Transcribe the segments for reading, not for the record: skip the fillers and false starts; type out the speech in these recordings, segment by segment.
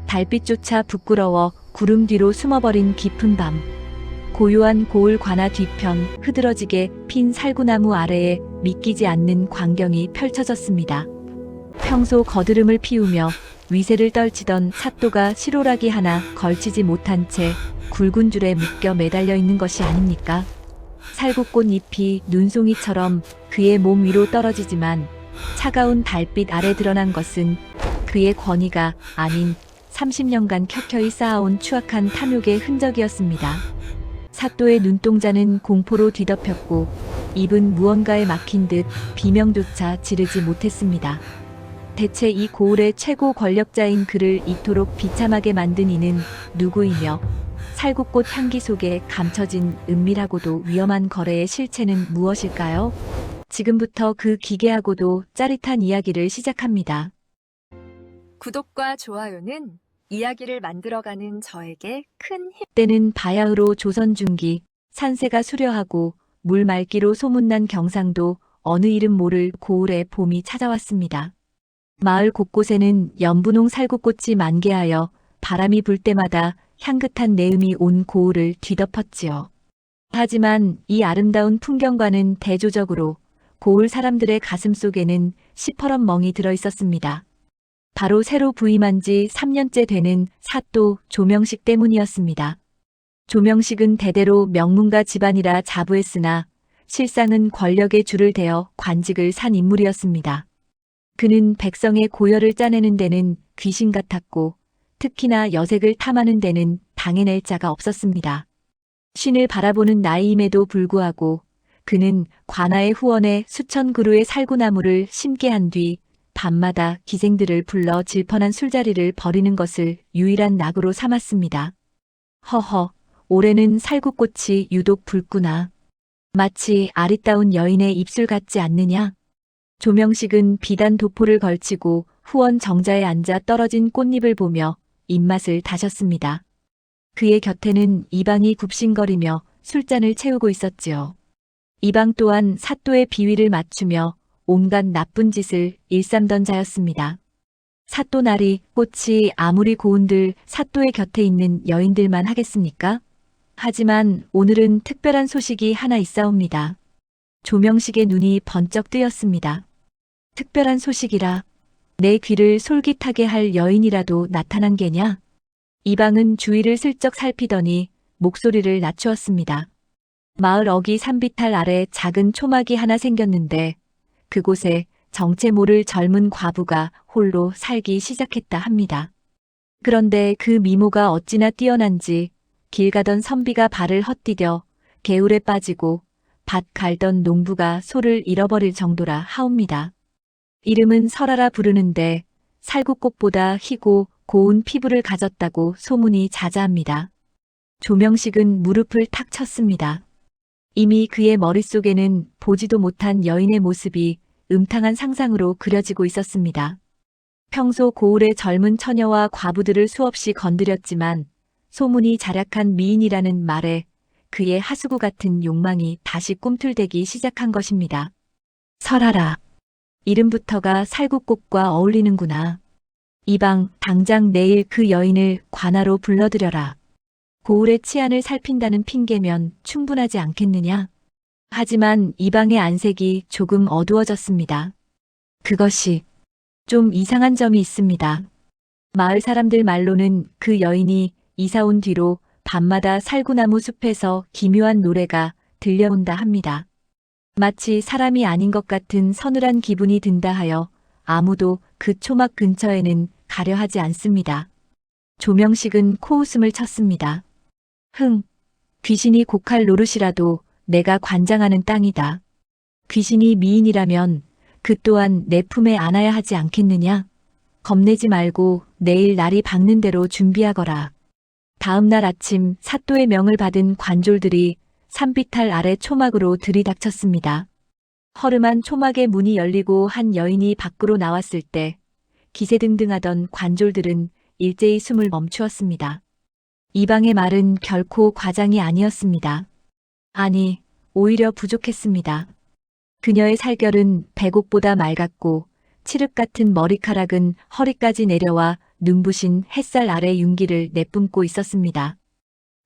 달빛조차 부끄러워 구름 뒤로 숨어버린 깊은 밤. 고요한 고을 관아 뒤편 흐드러지게 핀 살구나무 아래에 믿기지 않는 광경이 펼쳐졌습니다. 평소 거드름을 피우며 위세를 떨치던 삿도가 실오라기 하나 걸치지 못한 채 굵은 줄에 묶여 매달려 있는 것이 아닙니까? 살구꽃 잎이 눈송이처럼 그의 몸 위로 떨어지지만 차가운 달빛 아래 드러난 것은 그의 권위가 아닌 30년간 켜켜이 쌓아온 추악한 탐욕의 흔적이었습니다. 삿도의 눈동자는 공포로 뒤덮였고 입은 무언가에 막힌 듯 비명조차 지르지 못했습니다. 대체 이 고을의 최고 권력자인 그를 이토록 비참하게 만든 이는 누구이며 살구꽃 향기 속에 감춰진 은밀하고도 위험한 거래의 실체는 무엇일까요? 지금부터 그 기괴하고도 짜릿한 이야기를 시작합니다. 구독과 좋아요는 이야기를 만들어가는 저에게 큰 힘. 때는 바야흐로 조선 중기, 산세가 수려하고 물 맑기로 소문난 경상도 어느 이름 모를 고을에 봄이 찾아왔습니다. 마을 곳곳에는 연분홍 살구꽃이 만개하여 바람이 불 때마다 향긋한 내음이 온 고을을 뒤덮었지요. 하지만 이 아름다운 풍경과는 대조적으로 고을 사람들의 가슴 속에는 시퍼런 멍이 들어 있었습니다. 바로 새로 부임한 지 3년째 되는 삿도 조명식 때문이었습니다. 조명식은 대대로 명문가 집안이라 자부했으나 실상은 권력의 줄을 대어 관직을 산 인물이었습니다. 그는 백성의 고열을 짜내는 데는 귀신 같았고 특히나 여색을 탐하는 데는 당해낼 자가 없었습니다. 신을 바라보는 나이임에도 불구하고 그는 관아의 후원에 수천 그루의 살구나무를 심게 한 뒤 밤마다 기생들을 불러 질펀한 술자리를 벌이는 것을 유일한 낙으로 삼았습니다. 허허, 올해는 살구꽃이 유독 붉구나. 마치 아리따운 여인의 입술 같지 않느냐? 조명식은 비단 도포를 걸치고 후원 정자에 앉아 떨어진 꽃잎을 보며 입맛을 다셨습니다. 그의 곁에는 이방이 굽신거리며 술잔을 채우고 있었지요. 이방 또한 삿도의 비위를 맞추며 온갖 나쁜 짓을 일삼던 자였습니다. 삿도 나리 꽃이 아무리 고운들 삿도의 곁에 있는 여인들만 하겠습니까? 하지만 오늘은 특별한 소식이 하나 있사옵니다. 조명식의 눈이 번쩍 뜨였습니다. 특별한 소식이라 내 귀를 솔깃하게 할 여인이라도 나타난 게냐? 이방은 주위를 슬쩍 살피더니 목소리를 낮추었습니다. 마을 어기 산비탈 아래 작은 초막이 하나 생겼는데 그곳에 정체 모를 젊은 과부가 홀로 살기 시작했다 합니다. 그런데 그 미모가 어찌나 뛰어난지 길 가던 선비가 발을 헛디뎌 개울에 빠지고 밭 갈던 농부가 소를 잃어버릴 정도라 하옵니다. 이름은 설아라 부르는데 살구꽃보다 희고 고운 피부를 가졌다고 소문이 자자합니다. 조명식은 무릎을 탁 쳤습니다. 이미 그의 머릿속에는 보지도 못한 여인의 모습이 음탕한 상상으로 그려지고 있었습니다. 평소 고을의 젊은 처녀와 과부들을 수없이 건드렸지만 소문이 자략한 미인이라는 말에 그의 하수구 같은 욕망이 다시 꿈틀대기 시작한 것입니다. 설아라. 이름부터가 살구꽃과 어울리는구나. 이방, 당장 내일 그 여인을 관아로 불러들여라. 고을의 치안을 살핀다는 핑계면 충분하지 않겠느냐? 하지만 이방의 안색이 조금 어두워졌습니다. 그것이 좀 이상한 점이 있습니다. 마을 사람들 말로는 그 여인이 이사 온 뒤로 밤마다 살구나무 숲에서 기묘한 노래가 들려온다 합니다. 마치 사람이 아닌 것 같은 서늘한 기분이 든다 하여 아무도 그 초막 근처에는 가려 하지 않습니다. 조명식은 코웃음을 쳤습니다. 귀신이 곡할 노릇이라도 내가 관장하는 땅이다. 귀신이 미인이라면 그 또한 내 품에 안아야 하지 않겠느냐? 겁내지 말고 내일 날이 밝는 대로 준비하거라. 다음 날 아침 삿도의 명을 받은 관졸들이 산비탈 아래 초막으로 들이닥쳤습니다. 허름한 초막의 문이 열리고 한 여인이 밖으로 나왔을 때 기세등등하던 관졸들은 일제히 숨을 멈추었습니다. 이방의 말은 결코 과장이 아니었습니다. 아니, 오히려 부족했습니다. 그녀의 살결은 백옥보다 맑았고 칠흑 같은 머리카락은 허리까지 내려와 눈부신 햇살 아래 윤기를 내뿜고 있었습니다.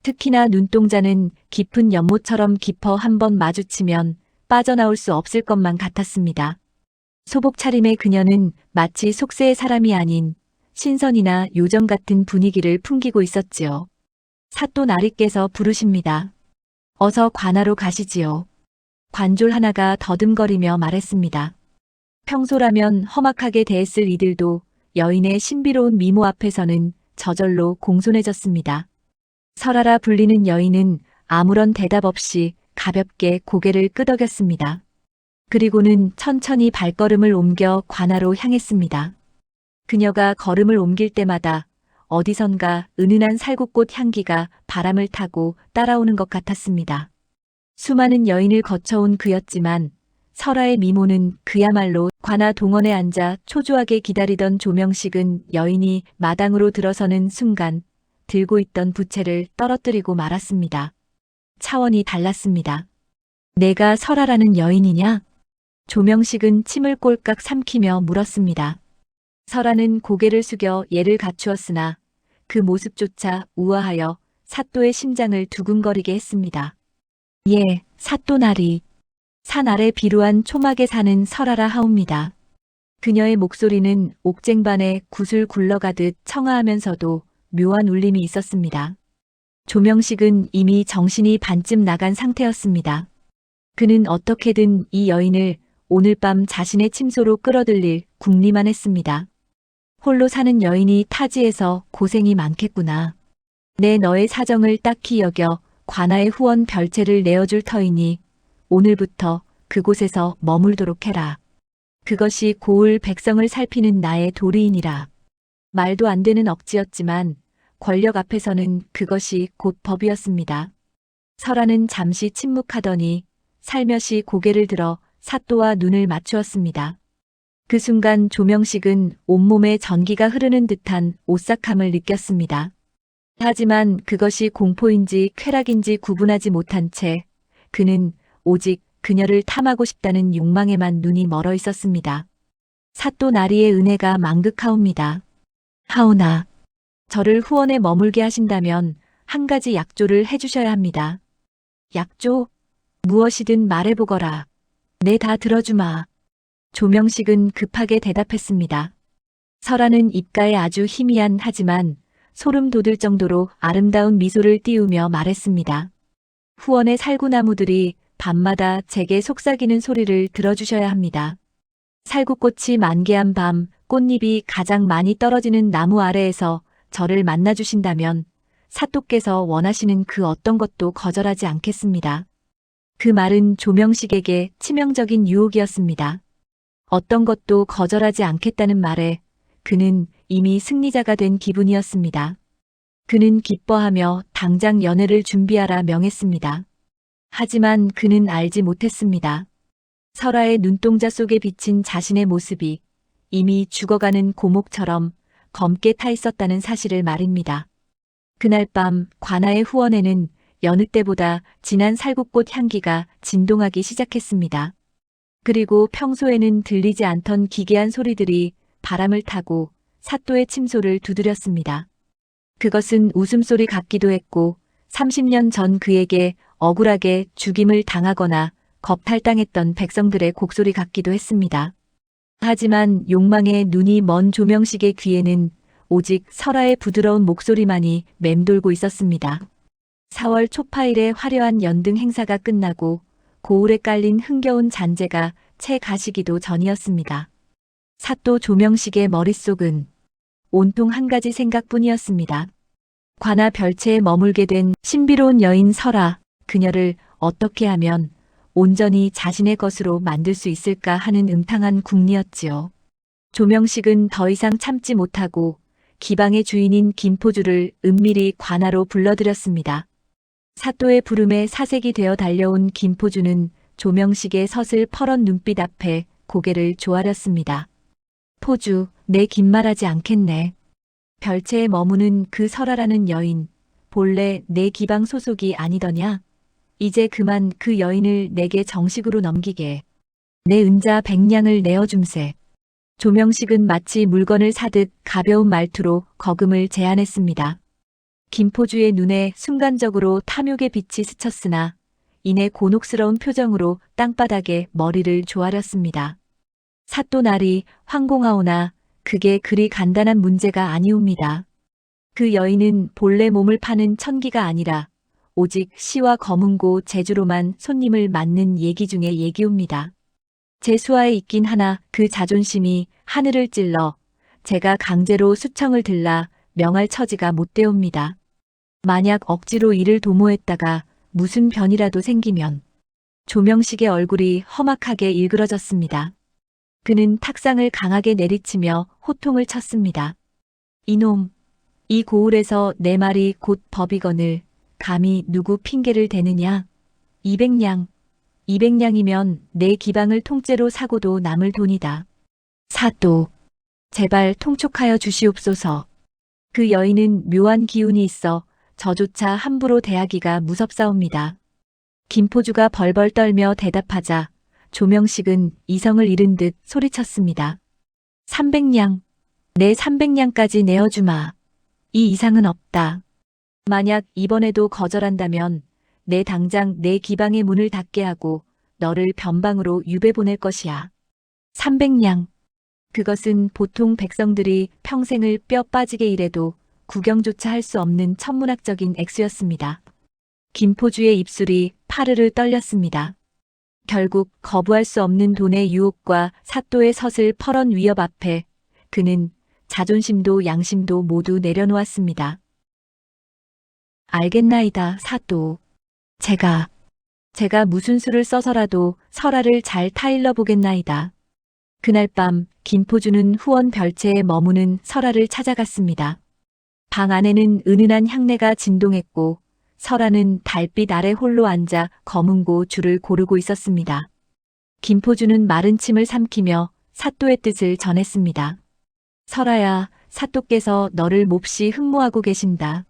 특히나 눈동자는 깊은 연못처럼 깊어 한번 마주치면 빠져나올 수 없을 것만 같았습니다. 소복 차림의 그녀는 마치 속세의 사람이 아닌 신선이나 요정 같은 분위기를 풍기고 있었지요. 사또 나리께서 부르십니다. 어서 관하로 가시지요. 관졸 하나가 더듬거리며 말했습니다. 평소라면 험악하게 대했을 이들도 여인의 신비로운 미모 앞에서는 저절로 공손해졌습니다. 설아라 불리는 여인은 아무런 대답 없이 가볍게 고개를 끄덕였습니다. 그리고는 천천히 발걸음을 옮겨 관하로 향했습니다. 그녀가 걸음을 옮길 때마다 어디선가 은은한 살구꽃 향기가 바람을 타고 따라오는 것 같았습니다. 수많은 여인을 거쳐온 그였지만 설아의 미모는 그야말로 관아 동원에 앉아 초조하게 기다리던 조명식은 여인이 마당으로 들어서는 순간 들고 있던 부채를 떨어뜨리고 말았습니다. 차원이 달랐습니다. 내가 설아라는 여인이냐? 조명식은 침을 꼴깍 삼키며 물었습니다. 설아는 고개를 숙여 예를 갖추었으나 그 모습조차 우아하여 사또의 심장을 두근거리게 했습니다. 예, 사또나리. 산 아래 비루한 초막에 사는 설아라 하옵니다. 그녀의 목소리는 옥쟁반에 굿을 굴러가듯 청아하면서도 묘한 울림이 있었습니다. 조명식은 이미 정신이 반쯤 나간 상태였습니다. 그는 어떻게든 이 여인을 오늘 밤 자신의 침소로 끌어들일 궁리만 했습니다. 홀로 사는 여인이 타지에서 고생이 많겠구나. 내 너의 사정을 딱히 여겨 관아의 후원 별채를 내어줄 터이니 오늘부터 그곳에서 머물도록 해라. 그것이 고을 백성을 살피는 나의 도리이니라. 말도 안 되는 억지였지만 권력 앞에서는 그것이 곧 법이었습니다. 설아는 잠시 침묵하더니 살며시 고개를 들어 사또와 눈을 맞추었습니다. 그 순간 조명식은 온몸에 전기가 흐르는 듯한 오싹함을 느꼈습니다. 하지만 그것이 공포인지 쾌락인지 구분하지 못한 채 그는 오직 그녀를 탐하고 싶다는 욕망에만 눈이 멀어 있었습니다. 사또 나리의 은혜가 망극하옵니다. 하오나, 저를 후원에 머물게 하신다면 한 가지 약조를 해주셔야 합니다. 약조? 무엇이든 말해보거라. 내 다 들어주마. 조명식은 급하게 대답했습니다. 설아는 입가에 아주 희미한 하지만 소름 돋을 정도로 아름다운 미소를 띄우며 말했습니다. 후원의 살구나무들이 밤마다 제게 속삭이는 소리를 들어주셔야 합니다. 살구꽃이 만개한 밤 꽃잎이 가장 많이 떨어지는 나무 아래에서 저를 만나주신다면 사또께서 원하시는 그 어떤 것도 거절하지 않겠습니다. 그 말은 조명식에게 치명적인 유혹이었습니다. 어떤 것도 거절하지 않겠다는 말에 그는 이미 승리자가 된 기분이었습니다. 그는 기뻐하며 당장 연애를 준비하라 명했습니다. 하지만 그는 알지 못했습니다. 설아의 눈동자 속에 비친 자신의 모습이 이미 죽어가는 고목처럼 검게 타 있었다는 사실을 말입니다. 그날 밤 관아의 후원에는 여느 때보다 진한 살구꽃 향기가 진동하기 시작했습니다. 그리고 평소에는 들리지 않던 기괴한 소리들이 바람을 타고 사또의 침소를 두드렸습니다. 그것은 웃음소리 같기도 했고 30년 전 그에게 억울하게 죽임을 당하거나 겁탈당했던 백성들의 곡소리 같기도 했습니다. 하지만 욕망에 눈이 먼 조명식의 귀에는 오직 설아의 부드러운 목소리만이 맴돌고 있었습니다. 4월 초파일의 화려한 연등 행사가 끝나고 고울에 깔린 흥겨운 잔재가 채 가시기도 전이었습니다. 사또 조명식의 머릿속은 온통 한 가지 생각뿐이었습니다. 관아 별채에 머물게 된 신비로운 여인 설아, 그녀를 어떻게 하면 온전히 자신의 것으로 만들 수 있을까 하는 음탕한 궁리였지요. 조명식은 더 이상 참지 못하고 기방의 주인인 김포주를 은밀히 관아로 불러들였습니다. 사또의 부름에 사색이 되어 달려온 김포주는 조명식의 서슬 퍼런 눈빛 앞에 고개를 조아렸습니다. 포주, 내 긴 말하지 않겠네. 별채에 머무는 그 설아라는 여인, 본래 내 기방 소속이 아니더냐? 이제 그만 그 여인을 내게 정식으로 넘기게. 내 은자 100냥을 내어줌세. 조명식은 마치 물건을 사듯 가벼운 말투로 거금을 제안했습니다. 김포주의 눈에 순간적으로 탐욕의 빛이 스쳤으나 이내 곤혹스러운 표정으로 땅바닥에 머리를 조아렸습니다. 사또나리 황공하오나 그게 그리 간단한 문제가 아니옵니다. 그 여인은 본래 몸을 파는 천기가 아니라 오직 시와 검은고 재주로만 손님을 맞는 얘기 중의 얘기옵니다. 제 수하에 있긴 하나 그 자존심이 하늘을 찔러 제가 강제로 수청을 들라 명할 처지가 못 되옵니다. 만약 억지로 이를 도모했다가 무슨 변이라도 생기면 조명식의 얼굴이 험악하게 일그러졌습니다. 그는 탁상을 강하게 내리치며 호통을 쳤습니다. 이놈, 이 고을에서 내 말이 곧 법이거늘 감히 누구 핑계를 대느냐? 200냥, 200냥이면 내 기방을 통째로 사고도 남을 돈이다. 사또, 제발 통촉하여 주시옵소서. 그 여인은 묘한 기운이 있어 저조차 함부로 대하기가 무섭사옵니다. 김포주가 벌벌 떨며 대답하자 조명식은 이성을 잃은 듯 소리쳤습니다. 300냥, 내 300냥까지 내어주마. 이 이상은 없다. 만약 이번에도 거절한다면 내 당장 내 기방의 문을 닫게 하고 너를 변방으로 유배 보낼 것이야. 300냥. 그것은 보통 백성들이 평생을 뼈 빠지게 일해도 구경조차 할 수 없는 천문학적인 액수였습니다. 김포주의 입술이 파르르 떨렸습니다. 결국 거부할 수 없는 돈의 유혹과 사또의 서슬 퍼런 위협 앞에 그는 자존심도 양심도 모두 내려놓았습니다. 알겠나이다, 사또. 제가 무슨 수를 써서라도 설화를 잘 타일러 보겠나이다. 그날 밤 김포주는 후원 별채에 머무는 설화를 찾아갔습니다. 방 안에는 은은한 향내가 진동했고 설화는 달빛 아래 홀로 앉아 검은고 줄을 고르고 있었습니다. 김포주는 마른 침을 삼키며 사또의 뜻을 전했습니다. 설화야, 사또께서 너를 몹시 흠모하고 계신다.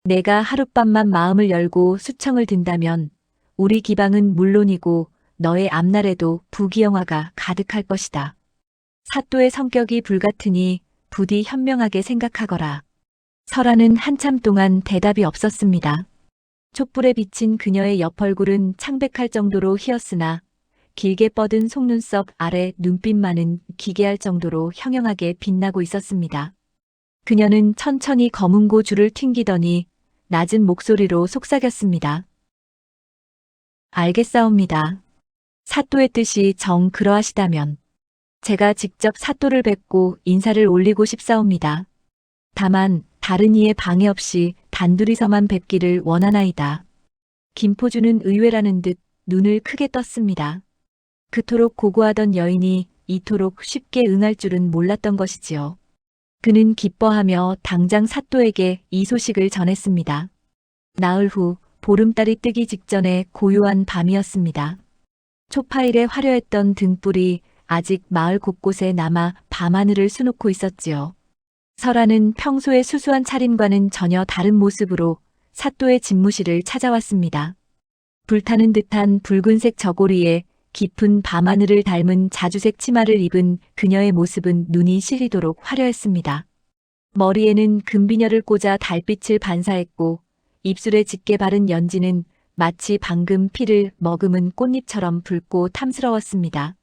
내가 하룻밤만 마음을 열고 수청을 든다면 우리 기방은 물론이고 너의 앞날에도 부귀영화가 가득할 것이다. 사또의 성격이 불같으니 부디 현명하게 생각하거라. 설화는 한참 동안 대답이 없었습니다. 촛불에 비친 그녀의 옆 얼굴은 창백할 정도로 희었으나 길게 뻗은 속눈썹 아래 눈빛만은 기괴할 정도로 형형하게 빛나고 있었습니다. 그녀는 천천히 검은고 줄을 튕기더니 낮은 목소리로 속삭였습니다. 알겠사옵니다. 사또의 뜻이 정 그러하시다면 제가 직접 사또를 뵙고 인사를 올리고 싶사옵니다. 다만 다른 이의 방해 없이 단둘이서만 뵙기를 원하나이다. 김포주는 의외라는 듯 눈을 크게 떴습니다. 그토록 고고하던 여인이 이토록 쉽게 응할 줄은 몰랐던 것이지요. 그는 기뻐하며 당장 사또에게 이 소식을 전했습니다. 나흘 후 보름달이 뜨기 직전에 고요한 밤이었습니다. 초파일에 화려했던 등불이 아직 마을 곳곳에 남아 밤하늘을 수놓고 있었지요. 설화는 평소의 수수한 차림과는 전혀 다른 모습으로 사또의 집무실을 찾아왔습니다. 불타는 듯한 붉은색 저고리에 깊은 밤하늘을 닮은 자주색 치마를 입은 그녀의 모습은 눈이 시리도록 화려했습니다. 머리에는 금비녀를 꽂아 달빛을 반사했고 입술에 짙게 바른 연지는 마치 방금 피를 머금은 꽃잎처럼 붉고 탐스러웠습니다.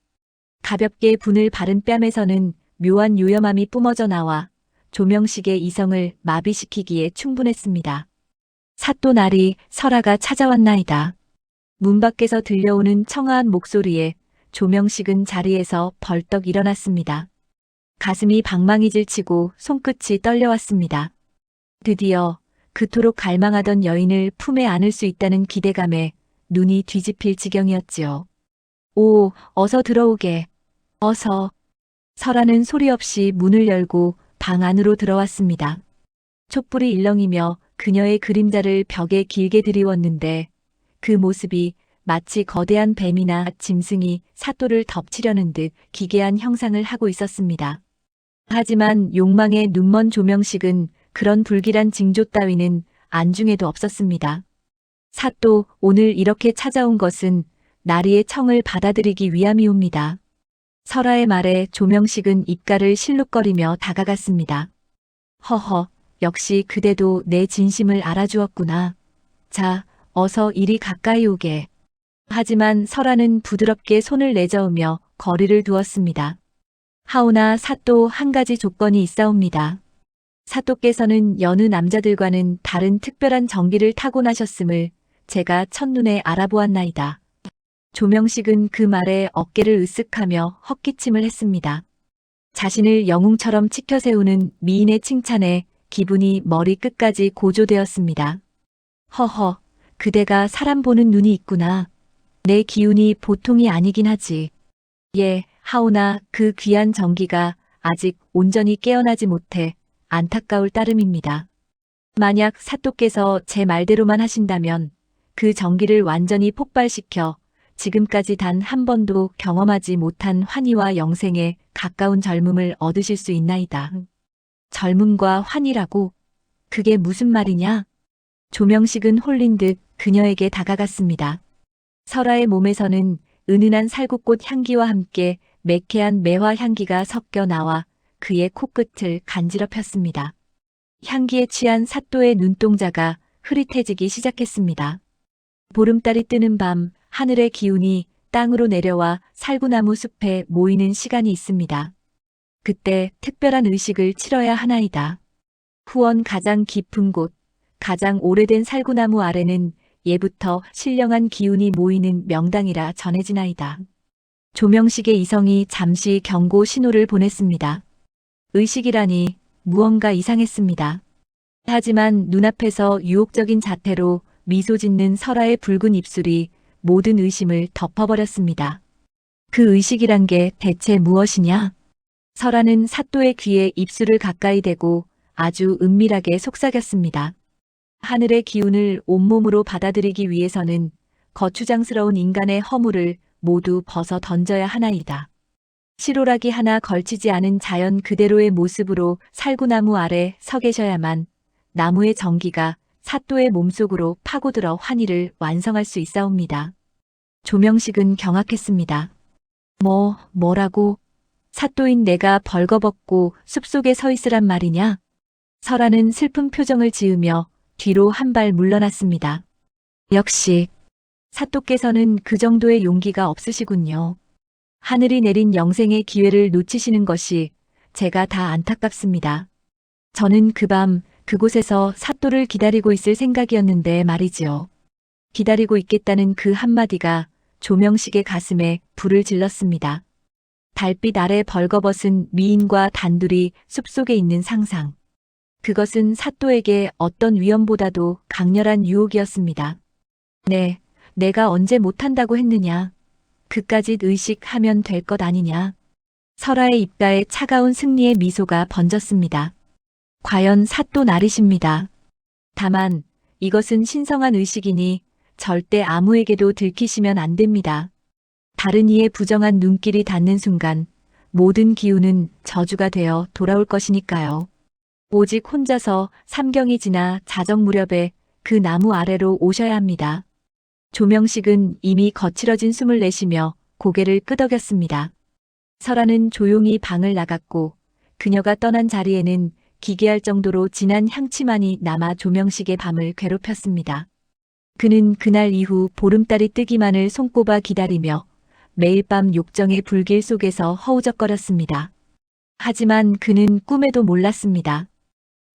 가볍게 분을 바른 뺨에서는 묘한 요염함이 뿜어져 나와 조명식의 이성을 마비시키기에 충분했습니다. 사또나리 설화가 찾아왔나이다. 문 밖에서 들려오는 청아한 목소리에 조명식은 자리에서 벌떡 일어났습니다. 가슴이 방망이질치고 손끝이 떨려왔습니다. 드디어 그토록 갈망하던 여인을 품에 안을 수 있다는 기대감에 눈이 뒤집힐 지경이었지요. 오, 어서 들어오게. 어서. 설화는 소리 없이 문을 열고 방 안으로 들어왔습니다. 촛불이 일렁이며 그녀의 그림자를 벽에 길게 드리웠는데 그 모습이 마치 거대한 뱀이나 짐승이 사또를 덮치려는 듯 기괴한 형상을 하고 있었습니다. 하지만 욕망의 눈먼 조명식은 그런 불길한 징조 따위는 안중에도 없었습니다. 사또, 오늘 이렇게 찾아온 것은 나리의 청을 받아들이기 위함이옵니다. 설아의 말에 조명식은 입가를 실룩거리며 다가갔습니다. 허허, 역시 그대도 내 진심을 알아주었구나. 자, 어서 이리 가까이 오게. 하지만 설아는 부드럽게 손을 내저으며 거리를 두었습니다. 하오나 사또 한 가지 조건이 있사옵니다. 사또께서는 여느 남자들과는 다른 특별한 정기를 타고나셨음을 제가 첫눈에 알아보았나이다. 조명식은 그 말에 어깨를 으쓱하며 헛기침을 했습니다. 자신을 영웅처럼 치켜세우는 미인의 칭찬에 기분이 머리 끝까지 고조되었습니다. 허허, 그대가 사람 보는 눈이 있구나. 내 기운이 보통이 아니긴 하지. 예, 하오나 그 귀한 정기가 아직 온전히 깨어나지 못해 안타까울 따름입니다. 만약 사또께서 제 말대로만 하신다면 그 정기를 완전히 폭발시켜 지금까지 단 한 번도 경험하지 못한 환희와 영생에 가까운 젊음을 얻으실 수 있나이다. 젊음과 환희라고? 그게 무슨 말이냐? 조명식은 홀린 듯 그녀에게 다가갔습니다. 설아의 몸에서는 은은한 살구꽃 향기와 함께 매캐한 매화 향기가 섞여 나와 그의 코끝을 간지럽혔습니다. 향기에 취한 사또의 눈동자가 흐릿해지기 시작했습니다. 보름달이 뜨는 밤 하늘의 기운이 땅으로 내려와 살구나무 숲에 모이는 시간이 있습니다. 그때 특별한 의식을 치러야 하나이다. 후원 가장 깊은 곳, 가장 오래된 살구나무 아래는 예부터 신령한 기운이 모이는 명당이라 전해지나이다. 조명식의 이성이 잠시 경고 신호를 보냈습니다. 의식이라니 무언가 이상했습니다. 하지만 눈앞에서 유혹적인 자태로 미소 짓는 설아의 붉은 입술이 모든 의심을 덮어버렸습니다. 그 의식이란 게 대체 무엇이냐? 설아는 사또의 귀에 입술을 가까이 대고 아주 은밀하게 속삭였습니다. 하늘의 기운을 온몸으로 받아들이기 위해서는 거추장스러운 인간의 허물을 모두 벗어 던져야 하나이다. 실오라기 하나 걸치지 않은 자연 그대로의 모습으로 살구나무 아래 서 계셔야만 나무의 정기가 사또의 몸속으로 파고들어 환희를 완성할 수 있사옵니다. 조명식은 경악했습니다. 뭐라고? 사또인 내가 벌거벗고 숲속에 서 있으란 말이냐? 설아는 슬픈 표정을 지으며 뒤로 한 발 물러났습니다. 역시 사또께서는 그 정도의 용기가 없으시군요. 하늘이 내린 영생의 기회를 놓치시는 것이 제가 다 안타깝습니다. 저는 그 밤 그곳에서 사또를 기다리고 있을 생각이었는데 말이지요. 기다리고 있겠다는 그 한마디가 조명식의 가슴에 불을 질렀습니다. 달빛 아래 벌거벗은 미인과 단둘이 숲속에 있는 상상. 그것은 사또에게 어떤 위험보다도 강렬한 유혹이었습니다. 네, 내가 언제 못한다고 했느냐. 그까짓 의식하면 될 것 아니냐. 설아의 입가에 차가운 승리의 미소가 번졌습니다. 과연 사또 날이십니다. 다만 이것은 신성한 의식이니 절대 아무에게도 들키시면 안 됩니다. 다른 이의 부정한 눈길이 닿는 순간 모든 기운은 저주가 되어 돌아올 것이니까요. 오직 혼자서 삼경이 지나 자정 무렵에 그 나무 아래로 오셔야 합니다. 조명식은 이미 거칠어진 숨을 내쉬며 고개를 끄덕였습니다. 설아는 조용히 방을 나갔고 그녀가 떠난 자리에는 기괴할 정도로 진한 향취만이 남아 조명식의 밤을 괴롭혔습니다. 그는 그날 이후 보름달이 뜨기만을 손꼽아 기다리며 매일 밤 욕정의 불길 속에서 허우적거렸습니다. 하지만 그는 꿈에도 몰랐습니다.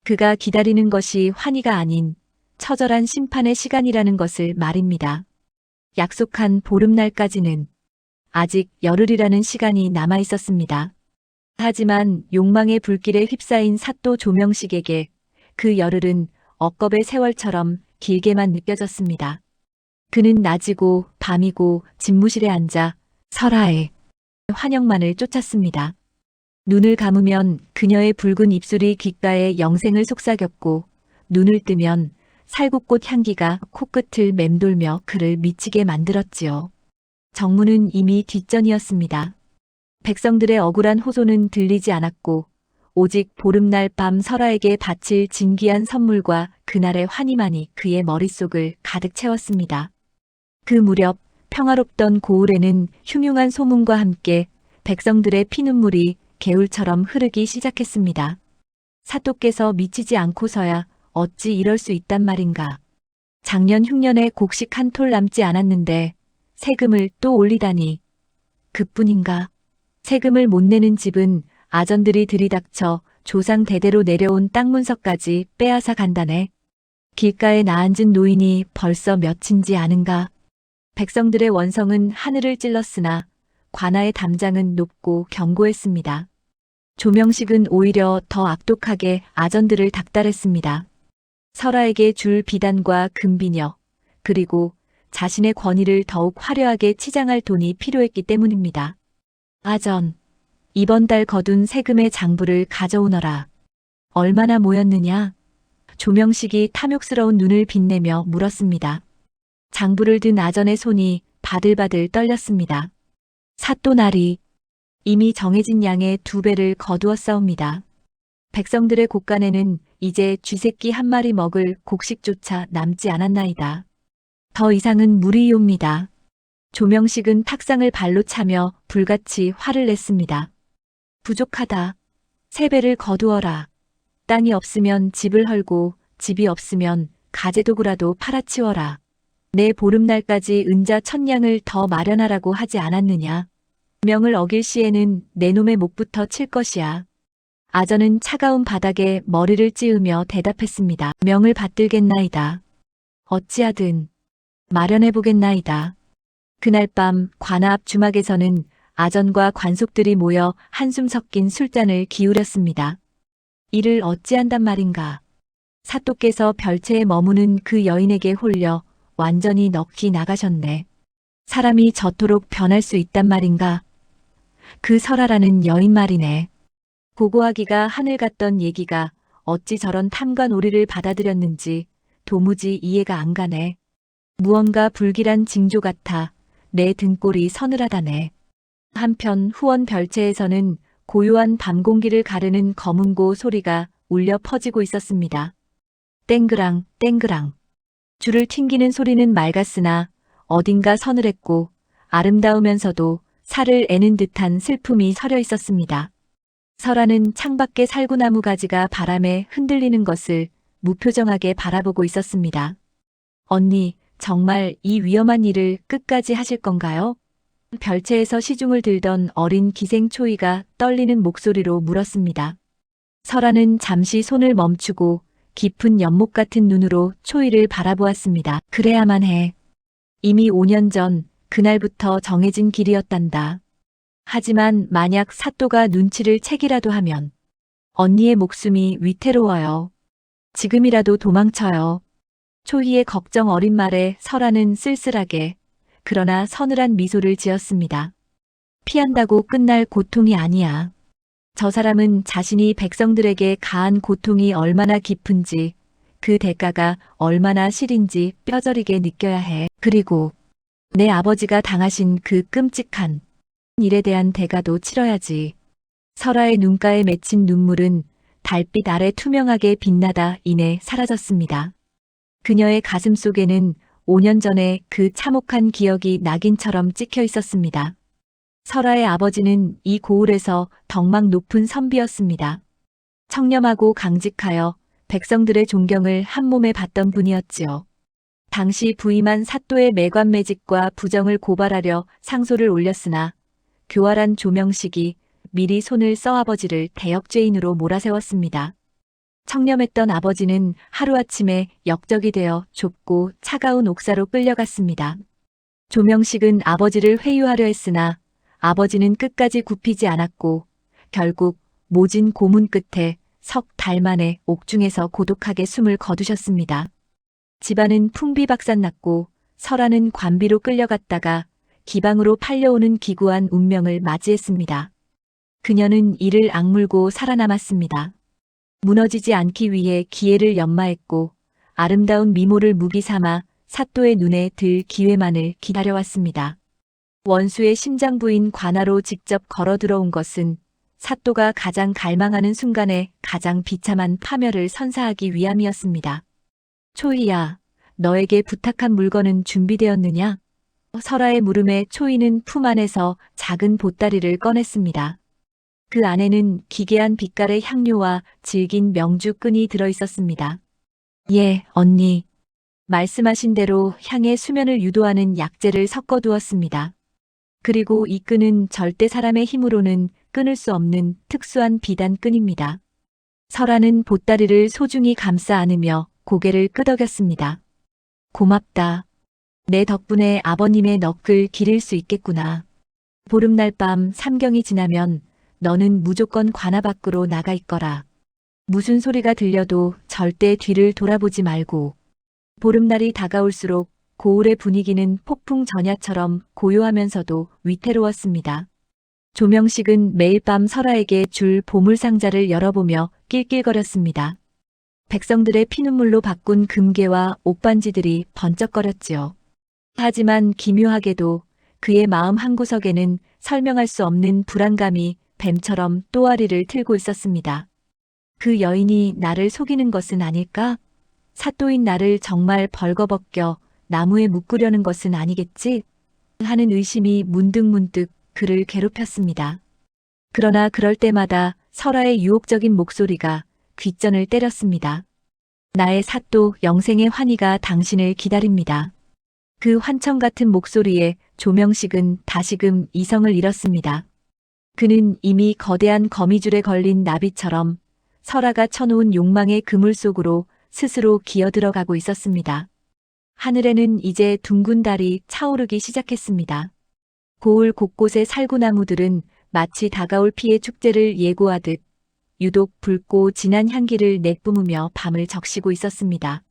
그가 기다리는 것이 환희가 아닌 처절한 심판의 시간이라는 것을 말입니다. 약속한 보름날까지는 아직 열흘이라는 시간이 남아 있었습니다. 하지만 욕망의 불길에 휩싸인 사또 조명식에게 그 열흘은 억겁의 세월처럼 길게만 느껴졌습니다. 그는 낮이고 밤이고 집무실에 앉아 설아의 환영만을 쫓았습니다. 눈을 감으면 그녀의 붉은 입술이 귓가에 영생을 속삭였고 눈을 뜨면 살구꽃 향기가 코끝을 맴돌며 그를 미치게 만들었지요. 정문은 이미 뒷전이었습니다. 백성들의 억울한 호소는 들리지 않았고 오직 보름날 밤 설아에게 바칠 진귀한 선물과 그날의 환희만이 그의 머릿속을 가득 채웠습니다. 그 무렵 평화롭던 고을에는 흉흉한 소문과 함께 백성들의 피눈물이 개울처럼 흐르기 시작했습니다. 사또께서 미치지 않고서야 어찌 이럴 수 있단 말인가. 작년 흉년에 곡식 한 톨 남지 않았는데 세금을 또 올리다니. 그뿐인가. 세금을 못 내는 집은 아전들이 들이닥쳐 조상 대대로 내려온 땅 문서까지 빼앗아 간다네. 길가에 나앉은 노인이 벌써 몇인지 아는가. 백성들의 원성은 하늘을 찔렀으나 관아의 담장은 높고 견고했습니다. 조명식은 오히려 더 악독하게 아전들을 닥달했습니다. 설아에게 줄 비단과 금비녀, 그리고 자신의 권위를 더욱 화려하게 치장할 돈이 필요했기 때문입니다. 아전, 이번 달 거둔 세금의 장부를 가져오너라. 얼마나 모였느냐? 조명식이 탐욕스러운 눈을 빛내며 물었습니다. 장부를 든 아전의 손이 바들바들 떨렸습니다. 사또날이 이미 정해진 양의 2배를 거두었사옵니다. 백성들의 곳간에는 이제 쥐새끼 한 마리 먹을 곡식조차 남지 않았나이다. 더 이상은 무리이옵니다. 조명식은 탁상을 발로 차며 불같이 화를 냈습니다. 부족하다. 3배를 거두어라. 땅이 없으면 집을 헐고 집이 없으면 가재도구라도 팔아치워라. 내 보름날까지 은자 1000냥을 더 마련하라고 하지 않았느냐. 명을 어길 시에는 내 놈의 목부터 칠 것이야. 아전은 차가운 바닥에 머리를 찌으며 대답했습니다. 명을 받들겠나이다. 어찌하든 마련해보겠나이다. 그날 밤 관아 앞 주막에서는 아전과 관속들이 모여 한숨 섞인 술잔을 기울였습니다. 이를 어찌한단 말인가. 사또께서 별채에 머무는 그 여인에게 홀려 완전히 넋이 나가셨네. 사람이 저토록 변할 수 있단 말인가. 그 설아라는 여인 말이네. 고고하기가 하늘 같던 얘기가 어찌 저런 탐과 놀이를 받아들였는지 도무지 이해가 안 가네. 무언가 불길한 징조 같아 내 등골이 서늘하다네. 한편 후원 별채에서는 고요한 밤 공기를 가르는 검은고 소리가 울려 퍼지고 있었습니다. 땡그랑 땡그랑. 줄을 튕기는 소리는 맑았으나 어딘가 서늘했고 아름다우면서도 살을 애는 듯한 슬픔이 서려 있었습니다. 설아는 창밖의 살구나무 가지가 바람에 흔들리는 것을 무표정하게 바라보고 있었습니다. 언니, 정말 이 위험한 일을 끝까지 하실 건가요? 별채에서 시중을 들던 어린 기생초이가 떨리는 목소리로 물었습니다. 설아는 잠시 손을 멈추고 깊은 연못 같은 눈으로 초이를 바라보았습니다. 그래야만 해. 이미 5년 전 그날부터 정해진 길이었단다. 하지만 만약 사또가 눈치를 채기라도 하면 언니의 목숨이 위태로워요. 지금이라도 도망쳐요. 초희의 걱정 어린 말에 설아는 쓸쓸하게 그러나 서늘한 미소를 지었습니다. 피한다고 끝날 고통이 아니야. 저 사람은 자신이 백성들에게 가한 고통이 얼마나 깊은지 그 대가가 얼마나 실인지 뼈저리게 느껴야 해. 그리고 내 아버지가 당하신 그 끔찍한 일에 대한 대가도 치러야지. 설아의 눈가에 맺힌 눈물은 달빛 아래 투명하게 빛나다 이내 사라졌습니다. 그녀의 가슴 속에는 5년 전에 그 참혹한 기억이 낙인처럼 찍혀 있었습니다. 설아의 아버지는 이 고을에서 덕망 높은 선비였습니다. 청렴하고 강직하여 백성들의 존경을 한몸에 받던 분이었지요. 당시 부임한 사또의 매관매직과 부정을 고발하려 상소를 올렸으나 교활한 조명식이 미리 손을 써 아버지를 대역죄인으로 몰아세웠습니다. 청렴했던 아버지는 하루아침에 역적이 되어 좁고 차가운 옥사로 끌려갔습니다. 조명식은 아버지를 회유하려 했으나 아버지는 끝까지 굽히지 않았고 결국 모진 고문 끝에 석 달 만에 옥중에서 고독하게 숨을 거두셨습니다. 집안은 풍비박산났고 설아는 관비로 끌려갔다가 기방으로 팔려오는 기구한 운명을 맞이했습니다. 그녀는 이를 악물고 살아남았습니다. 무너지지 않기 위해 기회를 연마했고 아름다운 미모를 무기 삼아 사또의 눈에 들 기회만을 기다려왔습니다. 원수의 심장부인 관아로 직접 걸어 들어온 것은 사또가 가장 갈망하는 순간에 가장 비참한 파멸을 선사하기 위함이었습니다. 초이야, 너에게 부탁한 물건은 준비되었느냐? 설아의 물음에 초이는 품 안에서 작은 보따리를 꺼냈습니다. 그 안에는 기괴한 빛깔의 향료와 질긴 명주 끈이 들어 있었습니다. 예, 언니. 말씀하신 대로 향의 수면을 유도하는 약재를 섞어두었습니다. 그리고 이 끈은 절대 사람의 힘으로는 끊을 수 없는 특수한 비단 끈입니다. 설아는 보따리를 소중히 감싸 안으며 고개를 끄덕였습니다. 고맙다. 내 덕분에 아버님의 넋을 기릴 수 있겠구나. 보름날 밤 삼경이 지나면 너는 무조건 관아 밖으로 나가 있거라. 무슨 소리가 들려도 절대 뒤를 돌아보지 말고. 보름날이 다가올수록 고을의 분위기는 폭풍 전야처럼 고요하면서도 위태로웠습니다. 조명식은 매일 밤 설아에게 줄 보물상자를 열어보며 낄낄거렸습니다. 백성들의 피눈물로 바꾼 금괴와 옥반지들이 번쩍거렸지요. 하지만 기묘하게도 그의 마음 한구석에는 설명할 수 없는 불안감이 뱀처럼 또아리를 틀고 있었습니다. 그 여인이 나를 속이는 것은 아닐까? 사또인 나를 정말 벌거벗겨 나무에 묶으려는 것은 아니겠지? 하는 의심이 문득문득 그를 괴롭혔습니다. 그러나 그럴 때마다 설아의 유혹적인 목소리가 귓전을 때렸습니다. 나의 사또 영생의 환희가 당신을 기다립니다. 그 환청 같은 목소리에 조명식은 다시금 이성을 잃었습니다. 그는 이미 거대한 거미줄에 걸린 나비처럼 설아가 쳐놓은 욕망의 그물 속으로 스스로 기어들어가고 있었습니다. 하늘에는 이제 둥근 달이 차오르기 시작했습니다. 고을 곳곳의 살구나무들은 마치 다가올 피의 축제를 예고하듯 유독 붉고 진한 향기를 내뿜으며 밤을 적시고 있었습니다.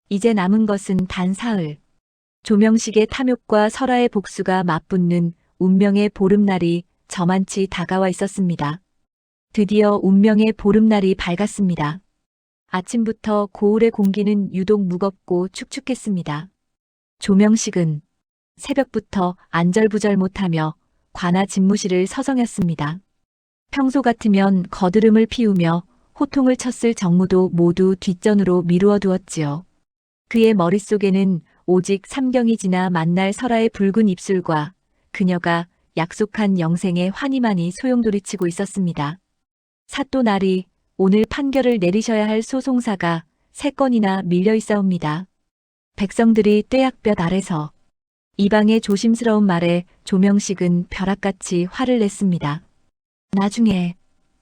이제 남은 것은 단 사흘. 조명식의 탐욕과 설아의 복수가 맞붙는 운명의 보름날이 저만치 다가와 있었습니다. 드디어 운명의 보름날이 밝았습니다. 아침부터 고을의 공기는 유독 무겁고 축축했습니다. 조명식은 새벽부터 안절부절 못하며 관아 집무실을 서성였습니다. 평소 같으면 거드름을 피우며 호통을 쳤을 정무도 모두 뒷전으로 미루어 두었지요. 그의 머릿속에는 오직 삼경이 지나 만날 설아의 붉은 입술과 그녀가 약속한 영생의 환희만이 소용돌이치고 있었습니다. 사또 날이 오늘 판결을 내리셔야 할 소송사가 3건이나 밀려 있사옵니다. 백성들이 떼약볕 아래서 이방의 조심스러운 말에 조명식은 벼락같이 화를 냈습니다.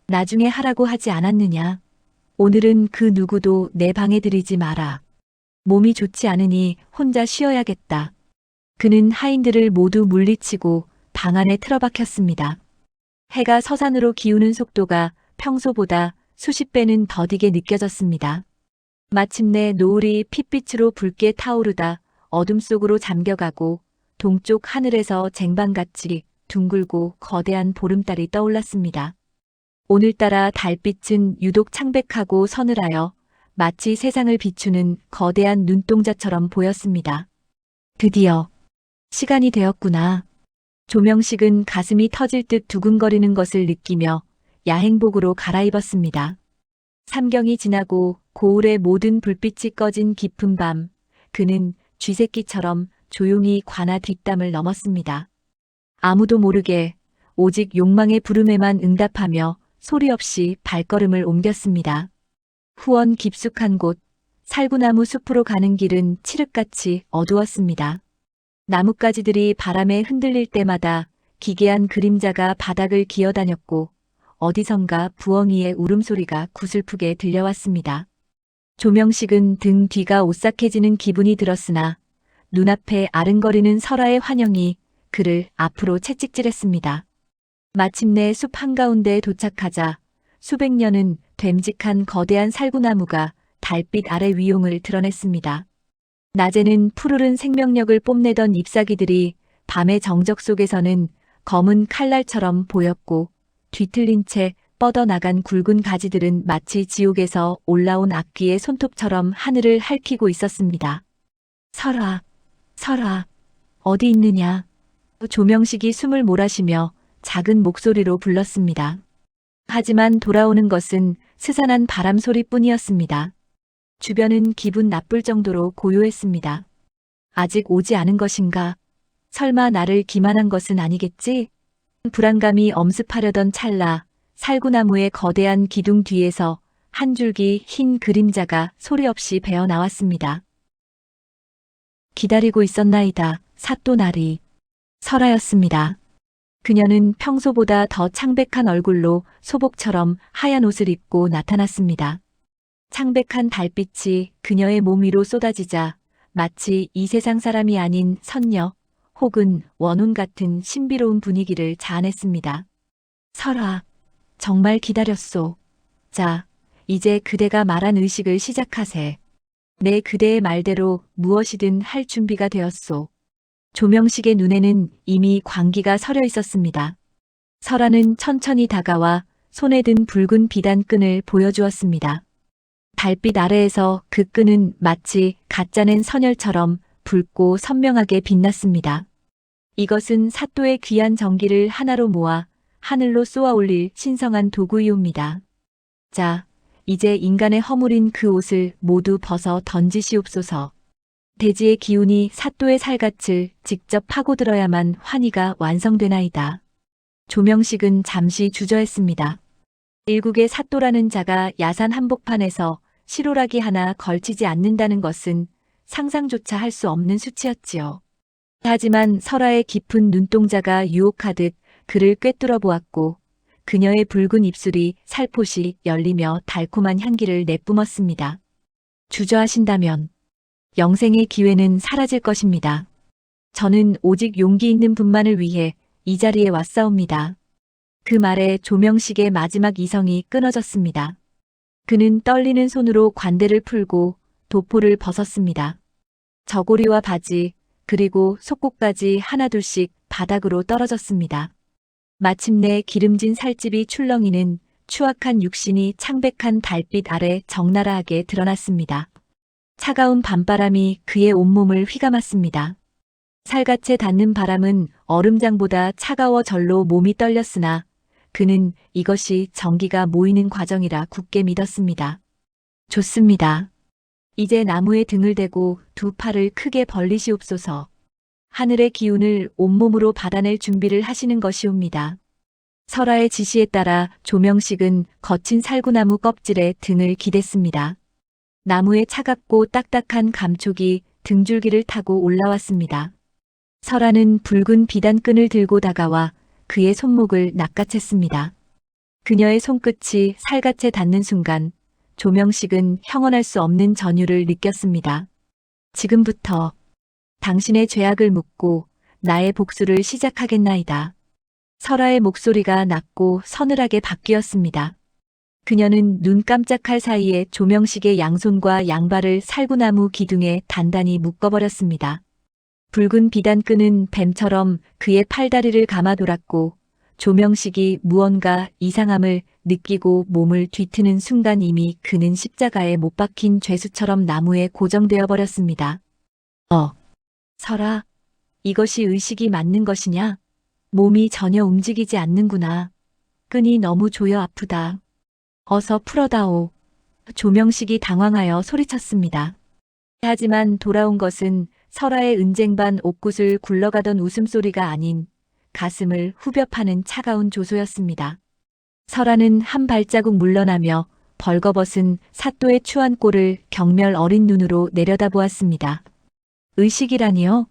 나중에 하라고 하지 않았느냐. 오늘은 그 누구도 내 방에 들이지 마라. 몸이 좋지 않으니 혼자 쉬어야겠다. 그는 하인들을 모두 물리치고 방 안에 틀어박혔습니다. 해가 서산으로 기우는 속도가 평소보다 수십 배는 더디게 느껴졌습니다. 마침내 노을이 핏빛으로 붉게 타오르다 어둠 속으로 잠겨가고 동쪽 하늘에서 쟁반같이 둥글고 거대한 보름달이 떠올랐습니다. 오늘따라 달빛은 유독 창백하고 서늘하여 마치 세상을 비추는 거대한 눈동자처럼 보였습니다. 드디어 시간이 되었구나. 조명식은 가슴이 터질 듯 두근거리는 것을 느끼며 야행복으로 갈아입었습니다. 삼경이 지나고 고을의 모든 불빛이 꺼진 깊은 밤, 그는 쥐새끼처럼 조용히 관아 뒷담을 넘었습니다. 아무도 모르게 오직 욕망의 부름에만 응답하며 소리 없이 발걸음을 옮겼습니다. 후원 깊숙한 곳, 살구나무 숲으로 가는 길은 칠흑같이 어두웠습니다. 나뭇가지들이 바람에 흔들릴 때마다 기괴한 그림자가 바닥을 기어다녔고 어디선가 부엉이의 울음소리가 구슬프게 들려왔습니다. 조명식은 등 뒤가 오싹해지는 기분이 들었으나 눈앞에 아른거리는 설아의 환영이 그를 앞으로 채찍질했습니다. 마침내 숲 한가운데에 도착하자 수백 년은 됨직한 거대한 살구나무가 달빛 아래 위용을 드러냈습니다. 낮에는 푸르른 생명력을 뽐내던 잎사귀들이 밤의 정적 속에서는 검은 칼날처럼 보였고 뒤틀린 채 뻗어나간 굵은 가지들은 마치 지옥에서 올라온 악귀의 손톱처럼 하늘을 핥히고 있었습니다. 설아, 어디 있느냐? 조명식이 숨을 몰아쉬며 작은 목소리로 불렀습니다. 하지만 돌아오는 것은 스산한 바람 소리뿐이었습니다. 주변은 기분 나쁠 정도로 고요했습니다. 아직 오지 않은 것인가? 설마 나를 기만한 것은 아니겠지? 불안감이 엄습하려던 찰나 살구나무의 거대한 기둥 뒤에서 한 줄기 흰 그림자가 소리 없이 베어 나왔습니다. 기다리고 있었나이다. 사또나리. 설아였습니다. 그녀는 평소보다 더 창백한 얼굴로 소복처럼 하얀 옷을 입고 나타났습니다. 창백한 달빛이 그녀의 몸 위로 쏟아지자 마치 이 세상 사람이 아닌 선녀 혹은 원혼 같은 신비로운 분위기를 자아냈습니다. 설아, 정말 기다렸소. 자, 이제 그대가 말한 의식을 시작하세. 내 그대의 말대로 무엇이든 할 준비가 되었소. 조명식의 눈에는 이미 광기가 서려 있었습니다. 설아는 천천히 다가와 손에 든 붉은 비단끈을 보여주었습니다. 달빛 아래에서 그 끈은 마치 가짜낸 선혈처럼 붉고 선명하게 빛났습니다. 이것은 사또의 귀한 정기를 하나로 모아 하늘로 쏘아 올릴 신성한 도구이옵니다. 자, 이제 인간의 허물인 그 옷을 모두 벗어 던지시옵소서. 대지의 기운이 사또의 살갗을 직접 파고들어야만 환희가 완성되나이다. 조명식은 잠시 주저했습니다. 일국의 사또라는 자가 야산 한복판에서 실오라기 하나 걸치지 않는다는 것은 상상조차 할 수 없는 수치였지요. 하지만 설아의 깊은 눈동자가 유혹하듯 그를 꿰뚫어 보았고 그녀의 붉은 입술이 살포시 열리며 달콤한 향기를 내뿜었습니다. 주저하신다면 영생의 기회는 사라질 것입니다. 저는 오직 용기 있는 분만을 위해 이 자리에 왔사옵니다. 그 말에 조명식의 마지막 이성이 끊어졌습니다. 그는 떨리는 손으로 관대를 풀고 도포를 벗었습니다. 저고리와 바지, 그리고 속옷까지 하나둘씩 바닥으로 떨어졌습니다. 마침내 기름진 살집이 출렁이는 추악한 육신이 창백한 달빛 아래 적나라하게 드러났습니다. 차가운 밤바람이 그의 온몸을 휘감았습니다. 살갗에 닿는 바람은 얼음장보다 차가워 절로 몸이 떨렸으나 그는 이것이 정기가 모이는 과정이라 굳게 믿었습니다. 좋습니다. 이제 나무에 등을 대고 두 팔을 크게 벌리시옵소서. 하늘의 기운을 온몸으로 받아낼 준비를 하시는 것이옵니다. 설아의 지시에 따라 조명식은 거친 살구나무 껍질에 등을 기댔습니다. 나무의 차갑고 딱딱한 감촉이 등줄기를 타고 올라왔습니다. 설아는 붉은 비단끈을 들고 다가와 그의 손목을 낚아챘습니다. 그녀의 손끝이 살갗에 닿는 순간 조명식은 형언할 수 없는 전율을 느꼈습니다. 지금부터 당신의 죄악을 묻고 나의 복수를 시작하겠나이다. 설아의 목소리가 낮고 서늘하게 바뀌었습니다. 그녀는 눈 깜짝할 사이에 조명식의 양손과 양발을 살구나무 기둥에 단단히 묶어버렸습니다. 붉은 비단끈은 뱀처럼 그의 팔다리를 감아 돌았고 조명식이 무언가 이상함을 느끼고 몸을 뒤트는 순간 이미 그는 십자가에 못 박힌 죄수처럼 나무에 고정되어 버렸습니다. 설아, 이것이 의식이 맞는 것이냐? 몸이 전혀 움직이지 않는구나. 끈이 너무 조여 아프다. 어서 풀어다오. 조명식이 당황하여 소리쳤습니다. 하지만 돌아온 것은 설아의 은쟁반 옷굿을 굴러가던 웃음소리가 아닌 가슴을 후벼 파는 차가운 조소였습니다. 설아는 한 발자국 물러나며 벌거벗은 사또의 추한 꼴을 경멸 어린 눈으로 내려다보았습니다. 의식이라니요?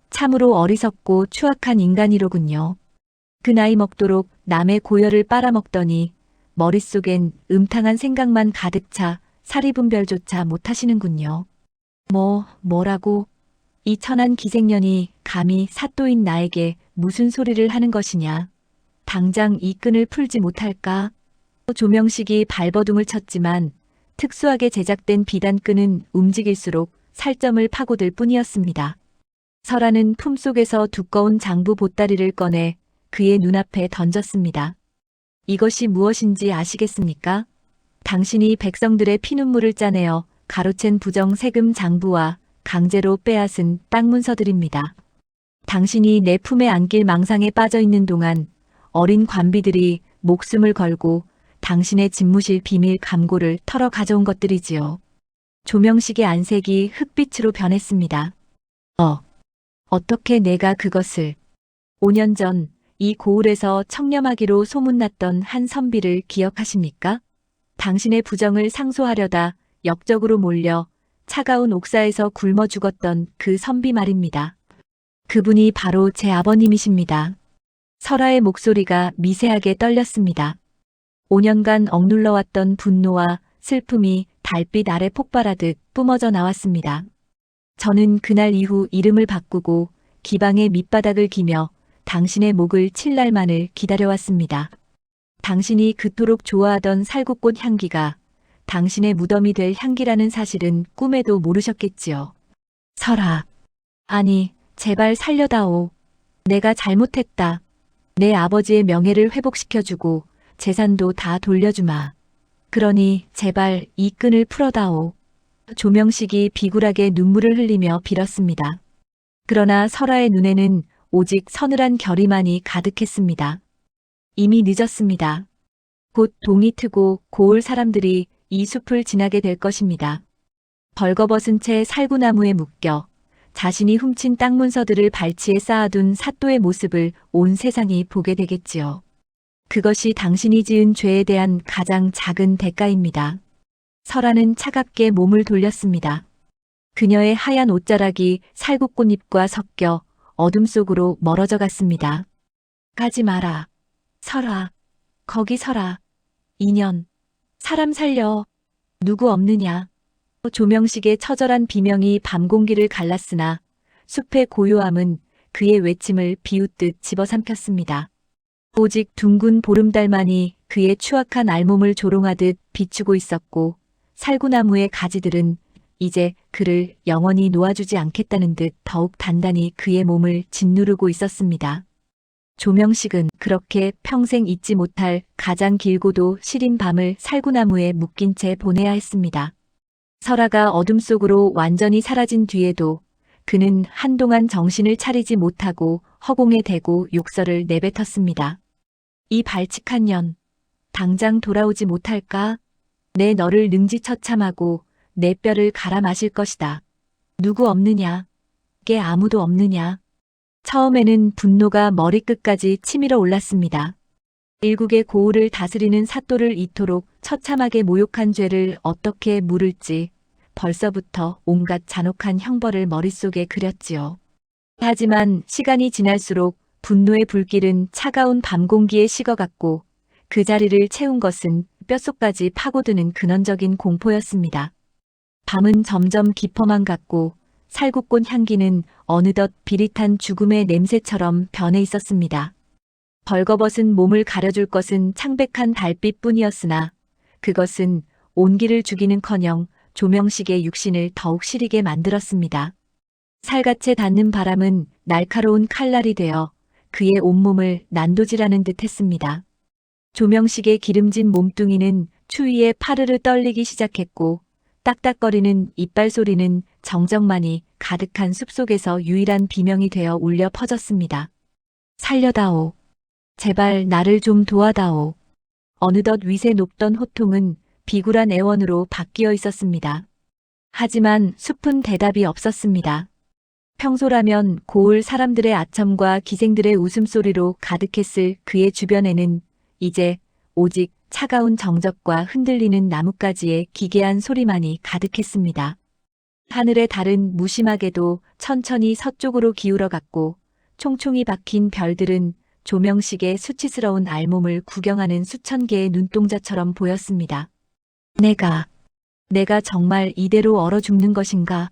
참으로 어리석고 추악한 인간이로군요. 그 나이 먹도록 남의 고열을 빨아먹더니 머릿속엔 음탕한 생각만 가득 차 사리분별조차 못하시는군요. 뭐라고? 이 천한 기생년이 감히 사또인 나에게 무슨 소리를 하는 것이냐. 당장 이 끈을 풀지 못할까? 조명식이 발버둥을 쳤지만 특수하게 제작된 비단끈은 움직일수록 살점을 파고들 뿐이었습니다. 설아는 품속에서 두꺼운 장부 보따리를 꺼내 그의 눈앞에 던졌습니다. 이것이 무엇인지 아시겠습니까? 당신이 백성들의 피눈물을 짜내어 가로챈 부정 세금 장부와 강제로 빼앗은 땅 문서들입니다. 당신이 내 품에 안길 망상에 빠져 있는 동안 어린 관비들이 목숨을 걸고 당신의 집무실 비밀 감고를 털어 가져온 것들이지요. 조명식의 안색이 흑빛으로 변했습니다. 어떻게 내가 그것을 5년 전 이 고을에서 청렴하기로 소문났던 한 선비를 기억하십니까? 당신의 부정을 상소하려다 역적으로 몰려 차가운 옥사에서 굶어 죽었던 그 선비 말입니다. 그분이 바로 제 아버님이십니다. 설아의 목소리가 미세하게 떨렸습니다. 5년간 억눌러왔던 분노와 슬픔이 달빛 아래 폭발하듯 뿜어져 나왔습니다. 저는 그날 이후 이름을 바꾸고 기방의 밑바닥을 기며 당신의 목을 칠 날만을 기다려왔습니다. 당신이 그토록 좋아하던 살구꽃 향기가 당신의 무덤이 될 향기라는 사실은 꿈에도 모르셨겠지요. 설아. 아니, 제발 살려다오. 내가 잘못했다. 내 아버지의 명예를 회복시켜주고 재산도 다 돌려주마. 그러니 제발 이 끈을 풀어다오. 조명식이 비굴하게 눈물을 흘리며 빌었습니다. 그러나 설아의 눈에는 오직 서늘한 결의만이 가득했습니다. 이미 늦었습니다. 곧 동이 트고 고을 사람들이 이 숲을 지나게 될 것입니다. 벌거벗은 채 살구나무에 묶여 자신이 훔친 땅 문서들을 발치에 쌓아둔 사또의 모습을 온 세상이 보게 되겠지요. 그것이 당신이 지은 죄에 대한 가장 작은 대가입니다. 설아는 차갑게 몸을 돌렸습니다. 그녀의 하얀 옷자락이 살구꽃잎과 섞여 어둠 속으로 멀어져 갔습니다. 가지 마라. 설아. 거기 서라. 인연. 사람 살려. 누구 없느냐. 조명식의 처절한 비명이 밤 공기를 갈랐으나 숲의 고요함은 그의 외침을 비웃듯 집어삼켰습니다. 오직 둥근 보름달만이 그의 추악한 알몸을 조롱하듯 비추고 있었고 살구나무의 가지들은 이제 그를 영원히 놓아주지 않겠다는 듯 더욱 단단히 그의 몸을 짓누르고 있었습니다. 조명식은 그렇게 평생 잊지 못할 가장 길고도 시린 밤을 살구나무에 묶인 채 보내야 했습니다. 설아가 어둠 속으로 완전히 사라진 뒤에도 그는 한동안 정신을 차리지 못하고 허공에 대고 욕설을 내뱉었습니다. 이 발칙한 년, 당장 돌아오지 못할까? 내 너를 능지처참하고 내 뼈를 갈아 마실 것이다. 누구 없느냐? 게 아무도 없느냐? 처음에는 분노가 머리끝까지 치밀어 올랐습니다. 일국의 고을을 다스리는 사또를 이토록 처참하게 모욕한 죄를 어떻게 물을지 벌써부터 온갖 잔혹한 형벌을 머릿속에 그렸지요. 하지만 시간이 지날수록 분노의 불길은 차가운 밤 공기에 식어갔고 그 자리를 채운 것은 뼛속까지 파고드는 근원적인 공포였습니다. 밤은 점점 깊어만 갔고 살구꽃 향기는 어느덧 비릿한 죽음의 냄새처럼 변해 있었습니다. 벌거벗은 몸을 가려줄 것은 창백한 달빛뿐이었으나 그것은 온기를 주기는커녕 조명식의 육신을 더욱 시리게 만들었습니다. 살갗에 닿는 바람은 날카로운 칼날이 되어 그의 온몸을 난도질하는 듯 했습니다. 조명식의 기름진 몸뚱이는 추위에 파르르 떨리기 시작했고 딱딱거리는 이빨 소리는 정적만이 가득한 숲속에서 유일한 비명이 되어 울려 퍼졌습니다. 살려다오. 제발 나를 좀 도와다오. 어느덧 위세 높던 호통은 비굴한 애원으로 바뀌어 있었습니다. 하지만 숲은 대답이 없었습니다. 평소라면 고을 사람들의 아첨과 기생들의 웃음소리로 가득했을 그의 주변에는 이제 오직 차가운 정적과 흔들리는 나뭇가지의 기괴한 소리만이 가득했습니다. 하늘의 달은 무심하게도 천천히 서쪽으로 기울어갔고 총총히 박힌 별들은 조명식의 수치스러운 알몸을 구경하는 수천 개의 눈동자처럼 보였습니다. 내가 정말 이대로 얼어 죽는 것인가?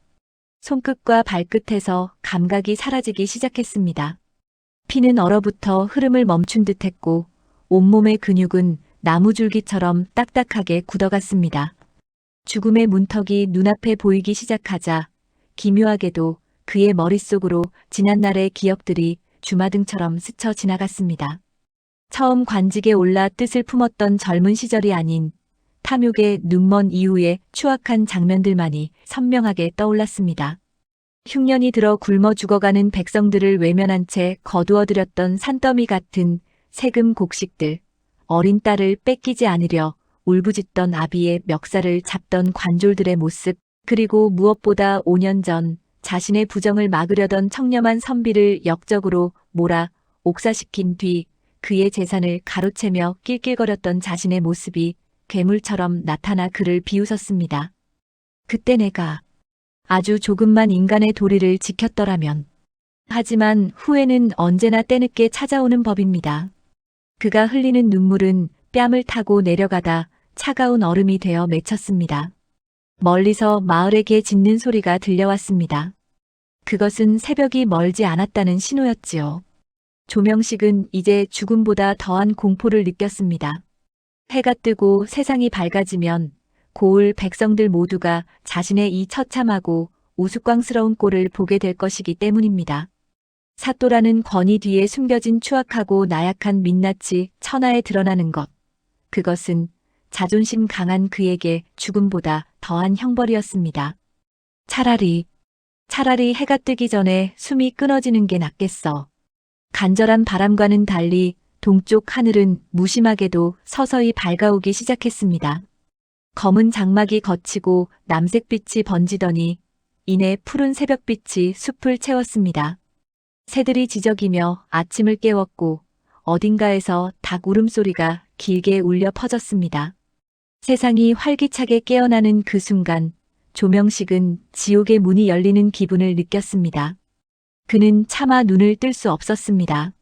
손끝과 발끝에서 감각이 사라지기 시작했습니다. 피는 얼어붙어 흐름을 멈춘 듯했고 온몸의 근육은 나무줄기처럼 딱딱하게 굳어갔습니다. 죽음의 문턱이 눈앞에 보이기 시작하자 기묘하게도 그의 머릿속으로 지난날의 기억들이 주마등처럼 스쳐 지나갔습니다. 처음 관직에 올라 뜻을 품었던 젊은 시절이 아닌 탐욕의 눈먼 이후의 추악한 장면들만이 선명하게 떠올랐습니다. 흉년이 들어 굶어 죽어가는 백성들을 외면한 채 거두어들였던 산더미 같은 세금 곡식들, 어린 딸을 뺏기지 않으려 울부짖던 아비의 멱살을 잡던 관졸들의 모습, 그리고 무엇보다 5년 전 자신의 부정을 막으려던 청렴한 선비를 역적으로 몰아 옥사시킨 뒤 그의 재산을 가로채며 낄낄거렸던 자신의 모습이 괴물처럼 나타나 그를 비웃었습니다. 그때 내가 아주 조금만 인간의 도리를 지켰더라면. 하지만 후회는 언제나 때늦게 찾아오는 법입니다. 그가 흘리는 눈물은 뺨을 타고 내려가다 차가운 얼음이 되어 맺혔습니다. 멀리서 마을의 개 짖는 소리가 들려왔습니다. 그것은 새벽이 멀지 않았다는 신호였지요. 조명식은 이제 죽음보다 더한 공포를 느꼈습니다. 해가 뜨고 세상이 밝아지면 고을 백성들 모두가 자신의 이 처참하고 우스꽝스러운 꼴을 보게 될 것이기 때문입니다. 사또라는 권위 뒤에 숨겨진 추악하고 나약한 민낯이 천하에 드러나는 것. 그것은 자존심 강한 그에게 죽음보다 더한 형벌이었습니다. 차라리 해가 뜨기 전에 숨이 끊어지는 게 낫겠어. 간절한 바람과는 달리 동쪽 하늘은 무심하게도 서서히 밝아오기 시작했습니다. 검은 장막이 걷히고 남색빛이 번지더니 이내 푸른 새벽빛이 숲을 채웠습니다. 새들이 지저귀며 아침을 깨웠고 어딘가에서 닭 울음소리가 길게 울려 퍼졌습니다. 세상이 활기차게 깨어나는 그 순간 조명식은 지옥의 문이 열리는 기분을 느꼈습니다. 그는 차마 눈을 뜰 수 없었습니다.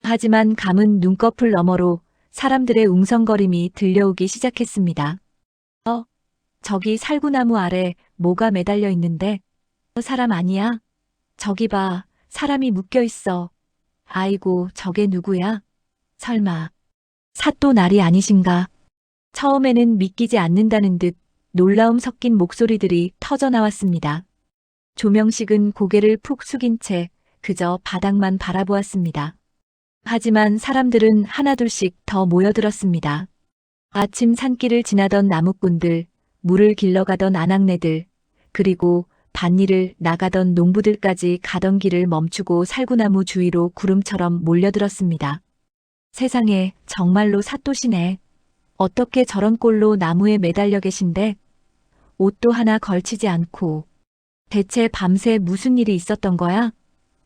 하지만 감은 눈꺼풀 너머로 사람들의 웅성거림이 들려오기 시작했습니다. 저기 살구나무 아래 뭐가 매달려 있는데? 사람 아니야? 저기 봐, 사람이 묶여 있어. 아이고, 저게 누구야? 설마 사또 날이 아니신가? 처음에는 믿기지 않는다는 듯 놀라움 섞인 목소리들이 터져 나왔습니다. 조명식은 고개를 푹 숙인 채 그저 바닥만 바라보았습니다. 하지만 사람들은 하나둘씩 더 모여들었습니다. 아침 산길을 지나던 나무꾼들, 물을 길러가던 아낙네들, 그리고 밭일을 나가던 농부들까지 가던 길을 멈추고 살구나무 주위로 구름처럼 몰려들었습니다. 세상에, 정말로 사또시네. 어떻게 저런 꼴로 나무에 매달려 계신데? 옷도 하나 걸치지 않고. 대체 밤새 무슨 일이 있었던 거야?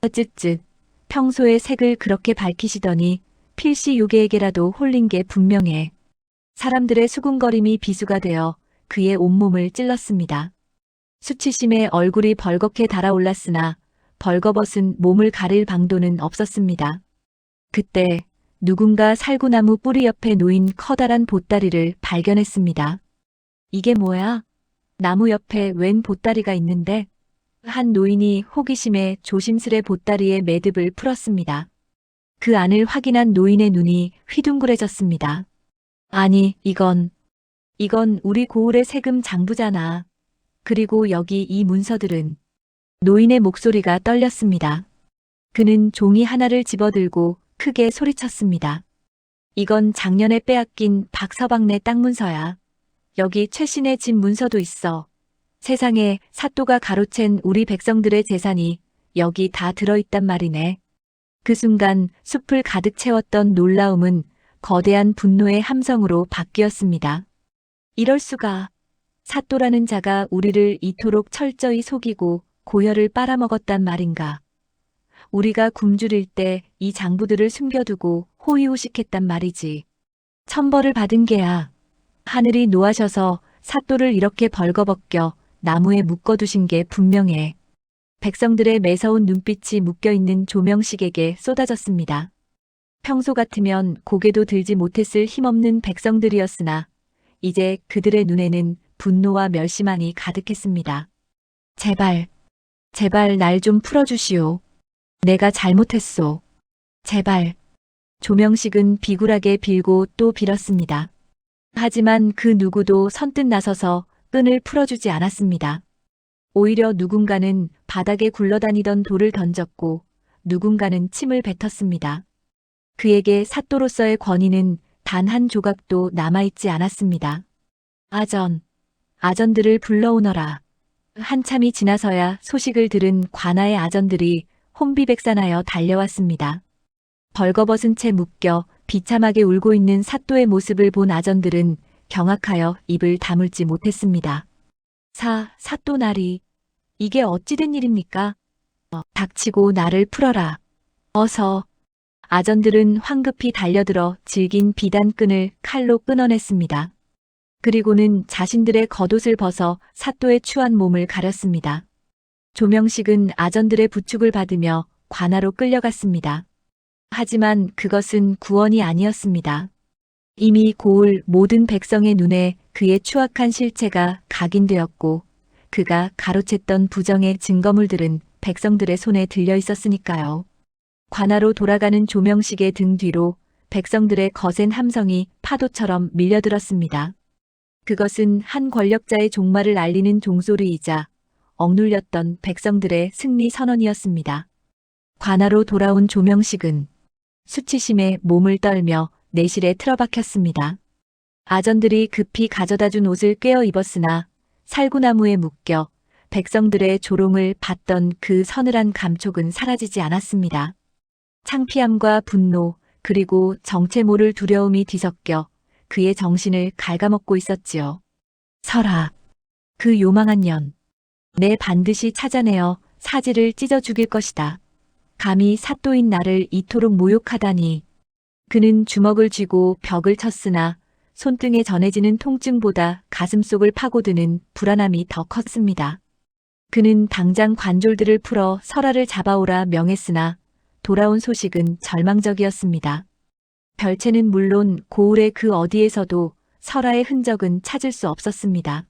쯧쯧. 평소에 색을 그렇게 밝히시더니 필시 요괴에게라도 홀린 게 분명해. 사람들의 수군거림이 비수가 되어 그의 온몸을 찔렀습니다. 수치심에 얼굴이 벌겋게 달아올랐으나 벌거벗은 몸을 가릴 방도는 없었습니다. 그때 누군가 살구나무 뿌리 옆에 놓인 커다란 보따리를 발견했습니다. 이게 뭐야? 나무 옆에 웬 보따리가 있는데? 한 노인이 호기심에 조심스레 보따리의 매듭을 풀었습니다. 그 안을 확인한 노인의 눈이 휘둥그레졌습니다. 아니, 이건 우리 고을의 세금 장부잖아. 그리고 여기 이 문서들은. 노인의 목소리가 떨렸습니다. 그는 종이 하나를 집어들고 크게 소리쳤습니다. 이건 작년에 빼앗긴 박서방네 땅 문서야. 여기 최신의 집 문서도 있어. 세상에, 사또가 가로챈 우리 백성들의 재산이 여기 다 들어있단 말이네. 그 순간 숲을 가득 채웠던 놀라움은 거대한 분노의 함성으로 바뀌었습니다. 이럴 수가. 사또라는 자가 우리를 이토록 철저히 속이고 고혈을 빨아먹었단 말인가. 우리가 굶주릴 때 이 장부들을 숨겨두고 호의호식했단 말이지. 천벌을 받은 게야. 하늘이 노하셔서 사또를 이렇게 벌거벗겨 나무에 묶어두신 게 분명해. 백성들의 매서운 눈빛이 묶여있는 조명식에게 쏟아졌습니다. 평소 같으면 고개도 들지 못했을 힘없는 백성들이었으나 이제 그들의 눈에는 분노와 멸시만이 가득했습니다. 제발 날 좀 풀어주시오. 내가 잘못했소. 제발. 조명식은 비굴하게 빌고 또 빌었습니다. 하지만 그 누구도 선뜻 나서서 끈을 풀어주지 않았습니다. 오히려 누군가는 바닥에 굴러다니던 돌을 던졌고 누군가는 침을 뱉었습니다. 그에게 사또로서의 권위는 단 한 조각도 남아있지 않았습니다. 아전들을 불러오너라. 한참이 지나서야 소식을 들은 관아의 아전들이 혼비백산하여 달려왔습니다. 벌거벗은 채 묶여 비참하게 울고 있는 사또의 모습을 본 아전들은 경악하여 입을 다물지 못했습니다. 사또 나리, 이게 어찌 된 일입니까? 닥치고 나를 풀어라. 어서. 아전들은 황급히 달려들어 질긴 비단끈을 칼로 끊어냈습니다. 그리고는 자신들의 겉옷을 벗어 사또의 추한 몸을 가렸습니다. 조명식은 아전들의 부축을 받으며 관아로 끌려갔습니다. 하지만 그것은 구원이 아니었습니다. 이미 고을 모든 백성의 눈에 그의 추악한 실체가 각인되었고 그가 가로챘던 부정의 증거물들은 백성들의 손에 들려 있었으니까요. 관아로 돌아가는 조명식의 등 뒤로 백성들의 거센 함성이 파도처럼 밀려들었습니다. 그것은 한 권력자의 종말을 알리는 종소리이자 억눌렸던 백성들의 승리 선언이었습니다. 관아로 돌아온 조명식은 수치심에 몸을 떨며 내실에 틀어박혔습니다. 아전들이 급히 가져다준 옷을 꿰어 입었으나 살구나무에 묶여 백성들의 조롱을 받던 그 서늘한 감촉은 사라지지 않았습니다. 창피함과 분노 그리고 정체 모를 두려움이 뒤섞여 그의 정신을 갉아먹고 있었지요. 설아, 그 요망한 년. 내 반드시 찾아내어 사지를 찢어 죽일 것이다. 감히 사또인 나를 이토록 모욕하다니. 그는 주먹을 쥐고 벽을 쳤으나 손등에 전해지는 통증보다 가슴속을 파고드는 불안함이 더 컸습니다. 그는 당장 관졸들을 풀어 설아를 잡아오라 명했으나 돌아온 소식은 절망적이었습니다. 별채는 물론 고을의 그 어디에서도 설아의 흔적은 찾을 수 없었습니다.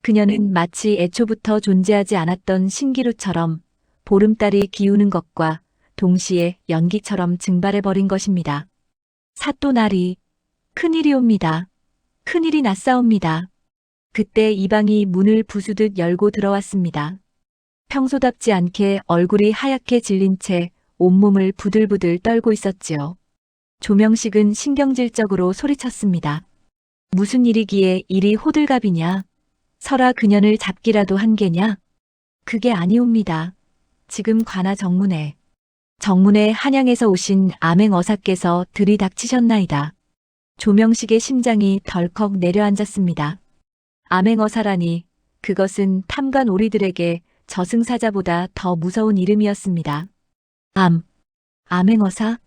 그녀는 마치 애초부터 존재하지 않았던 신기루처럼 보름달이 기우는 것과 동시에 연기처럼 증발해버린 것입니다. 사또나리, 큰일이옵니다. 큰일이 났사옵니다. 그때 이방이 문을 부수듯 열고 들어왔습니다. 평소답지 않게 얼굴이 하얗게 질린 채 온몸을 부들부들 떨고 있었지요. 조명식은 신경질적으로 소리쳤습니다. 무슨 일이기에 이리 호들갑이냐? 설아 그년을 잡기라도 한 게냐? 그게 아니옵니다. 지금 관아 정문에 한양에서 오신 암행어사께서 들이닥치셨나이다. 조명식의 심장이 덜컥 내려앉았습니다. 암행어사라니 그것은 탐관 오리들에게 저승사자보다 더 무서운 이름이었습니다. 암행어사?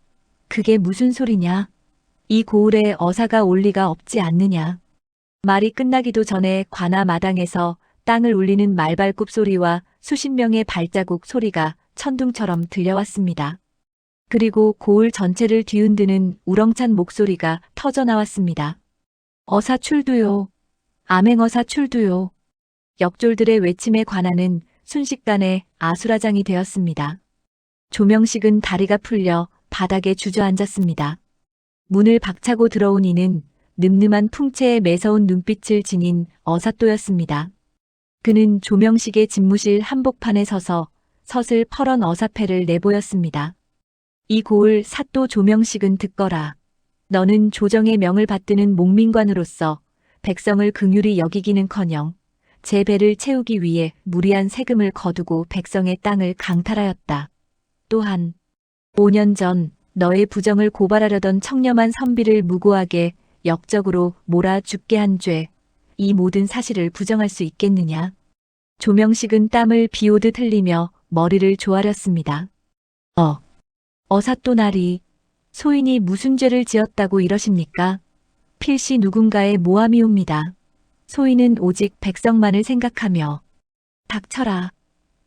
그게 무슨 소리냐? 이 고을에 어사가 올 리가 없지 않느냐? 말이 끝나기도 전에 관아 마당에서 땅을 울리는 말발굽 소리와 수십 명의 발자국 소리가 천둥처럼 들려왔습니다. 그리고 고을 전체를 뒤흔드는 우렁찬 목소리가 터져나왔습니다. 어사 출두요. 암행어사 출두요. 역졸들의 외침에 관아는 순식간에 아수라장이 되었습니다. 조명식은 다리가 풀려 바닥에 주저앉았습니다. 문을 박차고 들어온 이는 늠름한 풍채에 매서운 눈빛을 지닌 어사또였습니다. 그는 조명식의 집무실 한복판에 서서 서슬 퍼런 어사패를 내보였습니다. 이 고을 사또 조명식은 듣거라. 너는 조정의 명을 받드는 목민관으로서 백성을 긍휼히 여기기는커녕 제 배를 채우기 위해 무리한 세금을 거두고 백성의 땅을 강탈하였다. 또한 5년 전 너의 부정을 고발하려던 청렴한 선비를 무고하게 역적으로 몰아 죽게 한 죄, 이 모든 사실을 부정할 수 있겠느냐? 조명식은 땀을 비오듯 흘리며 머리를 조아렸습니다. 어사또나리, 소인이 무슨 죄를 지었다고 이러십니까? 필시 누군가의 모함이옵니다. 소인은 오직 백성만을 생각하며. 닥쳐라.